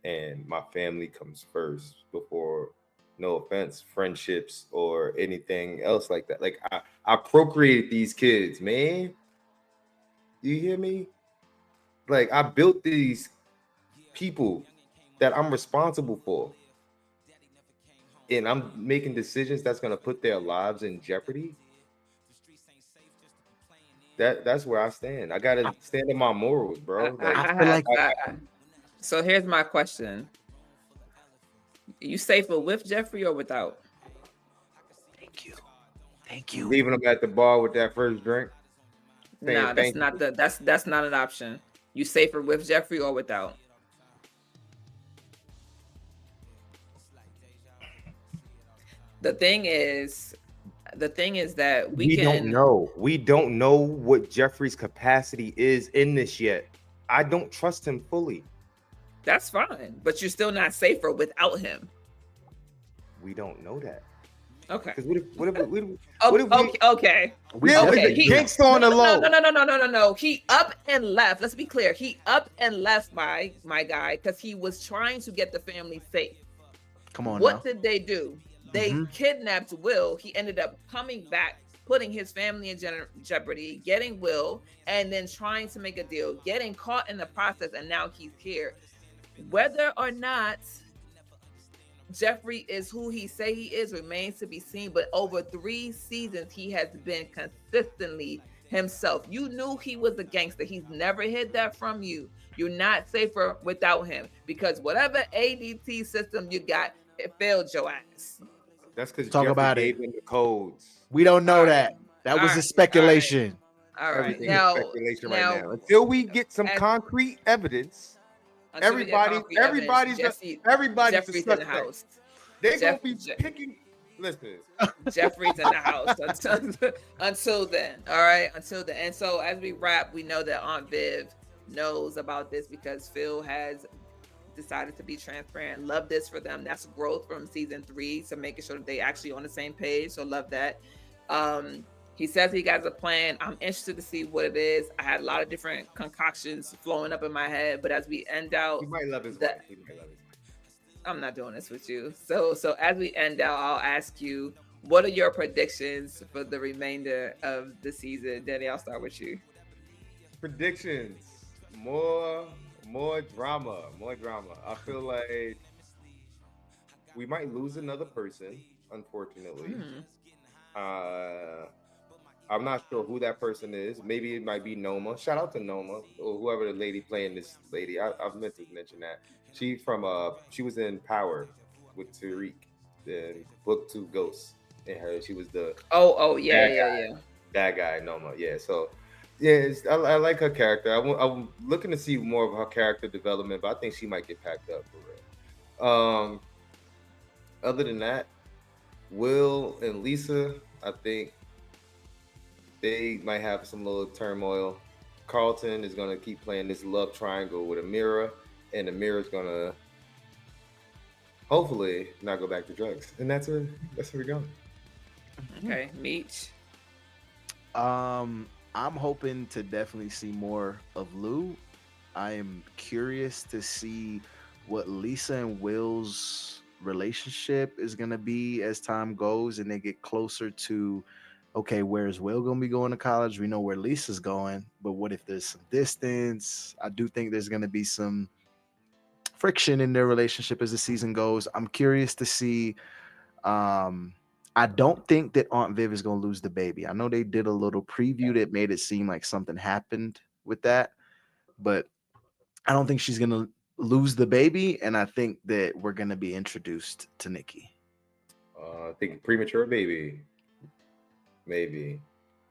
And my family comes first before, no offense, friendships or anything else like that. Like, I procreated these kids, man. You hear me? Like, I built these people that I'm responsible for. And I'm making decisions that's going to put their lives in jeopardy. That's where I stand. I gotta stand in my morals, bro. So here's my question: you safer with Geoffrey or without? Thank you. Leaving him at the bar with that first drink. Nah, that's not an option. You safer with Geoffrey or without? The thing is that we don't know. We don't know what Geoffrey's capacity is in this yet. I don't trust him fully. That's fine, but you're still not safer without him. We don't know that. Okay. Okay. He gangsta on the low. No. He up and left. Let's be clear. He up and left my guy because he was trying to get the family safe. Come on. What did they do? They kidnapped Will. He ended up coming back, putting his family in jeopardy, getting Will, and then trying to make a deal, getting caught in the process, and now he's here. Whether or not Geoffrey is who he say he is remains to be seen, but over 3 seasons he has been consistently himself. You knew he was a gangster. He's never hid that from you. You're not safer without him because whatever ADT system you got, it failed your ass. That's because Talk Jeffrey about gave it. him the codes. We don't know All that. right. That All was a right. speculation. All right. Everything Now, is speculation right now. Until we get some as- concrete evidence, until we get concrete evidence, everybody's Jeffrey's a in the suspect. house. They're gonna be picking. Listen, Jeffrey's in the house until then. All right, until then. And so as we wrap, we know that Aunt Viv knows about this because Phil has decided to be transparent. Love this for them. That's growth from season 3. So making sure that they actually on the same page. So love that. He says he got a plan. I'm interested to see what it is. I had a lot of different concoctions flowing up in my head, but as we end out, he might love his wife. He might love his wife. I'm not doing this with you. So as we end out, I'll ask you, what are your predictions for the remainder of the season? Danny, I'll start with you. Predictions. More drama. I feel like we might lose another person, unfortunately. I'm not sure who that person is. Maybe it might be Noma. Shout out to Noma or whoever the lady playing this lady. I've meant to mention that. She was in Power with Tariq, the book 2 Ghosts. And her, she was the bad guy, Noma. Yeah, so yeah, I like her character. I'm looking to see more of her character development, but I think she might get packed up for real. Other than that, Will and Lisa, I think they might have some little turmoil. Carlton is gonna keep playing this love triangle with Amira, and Amira's gonna hopefully not go back to drugs, and that's where we're going. Okay, Meech. I'm hoping to definitely see more of Lou. I am curious to see what Lisa and Will's relationship is gonna be as time goes and they get closer to, okay, where's Will gonna be going to college? We know where Lisa's going, but what if there's some distance? I do think there's gonna be some friction in their relationship as the season goes. I'm curious to see. I don't think that Aunt Viv is going to lose the baby. I know they did a little preview that made it seem like something happened with that, but I don't think she's going to lose the baby, and I think that we're going to be introduced to Nikki. I think premature baby. Maybe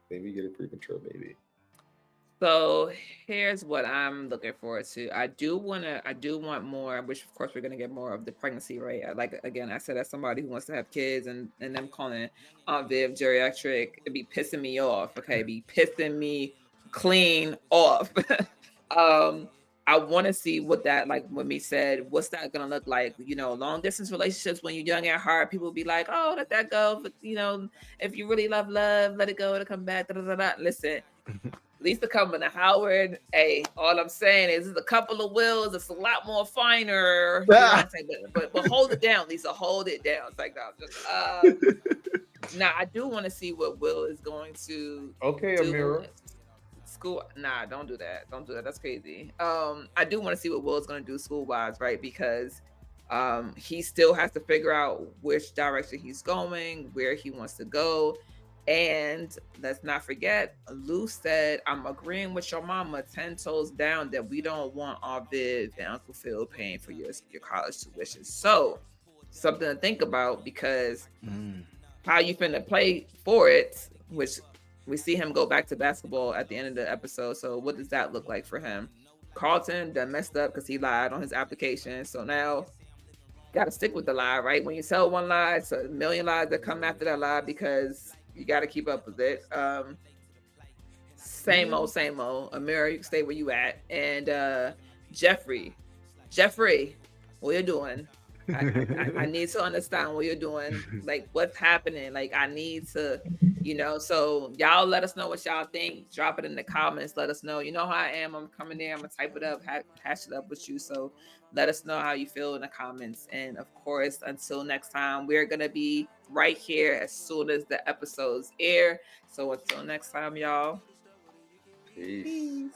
get a premature baby. So here's what I'm looking forward to. I do want more, which of course we're gonna get more of the pregnancy rate. I said, as somebody who wants to have kids and them calling Aunt Viv geriatric, it'd be pissing me off. Okay, be pissing me clean off. I want to see what that, like when me said, what's that gonna look like? You know, long distance relationships when you're young at heart, people be like, oh, let that go. But you know, if you really love, let it go, it'll come back. Listen. Lisa coming to Howard. Hey, all I'm saying is there's a couple of Wills. It's a lot more finer. You know what I'm saying? But hold it down, Lisa. Hold it down. It's like, no, just now I do want to see what Will is going to do. Amira. School. Nah, don't do that. Don't do that. That's crazy. I do want to see what Will is going to do school-wise, right? Because he still has to figure out which direction he's going, where he wants to go. And let's not forget, Lou said, I'm agreeing with your mama 10 toes down that we don't want Aunt Viv and Uncle Phil paying for your college tuition. So something to think about, because how you finna play for it, which we see him go back to basketball at the end of the episode. So what does that look like for him? Carlton done messed up because he lied on his application. So now got to stick with the lie, right? When you tell one lie, it's a million lies that come after that lie because you got to keep up with it. Same old. Amira, you can stay where you at. And Geoffrey, what you doing? I need to understand what you're doing. Like, what's happening? Like, I need to, so y'all let us know what y'all think. Drop it in the comments. Let us know. You know how I am. I'm coming there. I'm going to type it up, hash it up with you. So let us know how you feel in the comments. And of course, until next time, we're going to be right here as soon as the episodes air. So until next time, y'all. Peace. Peace.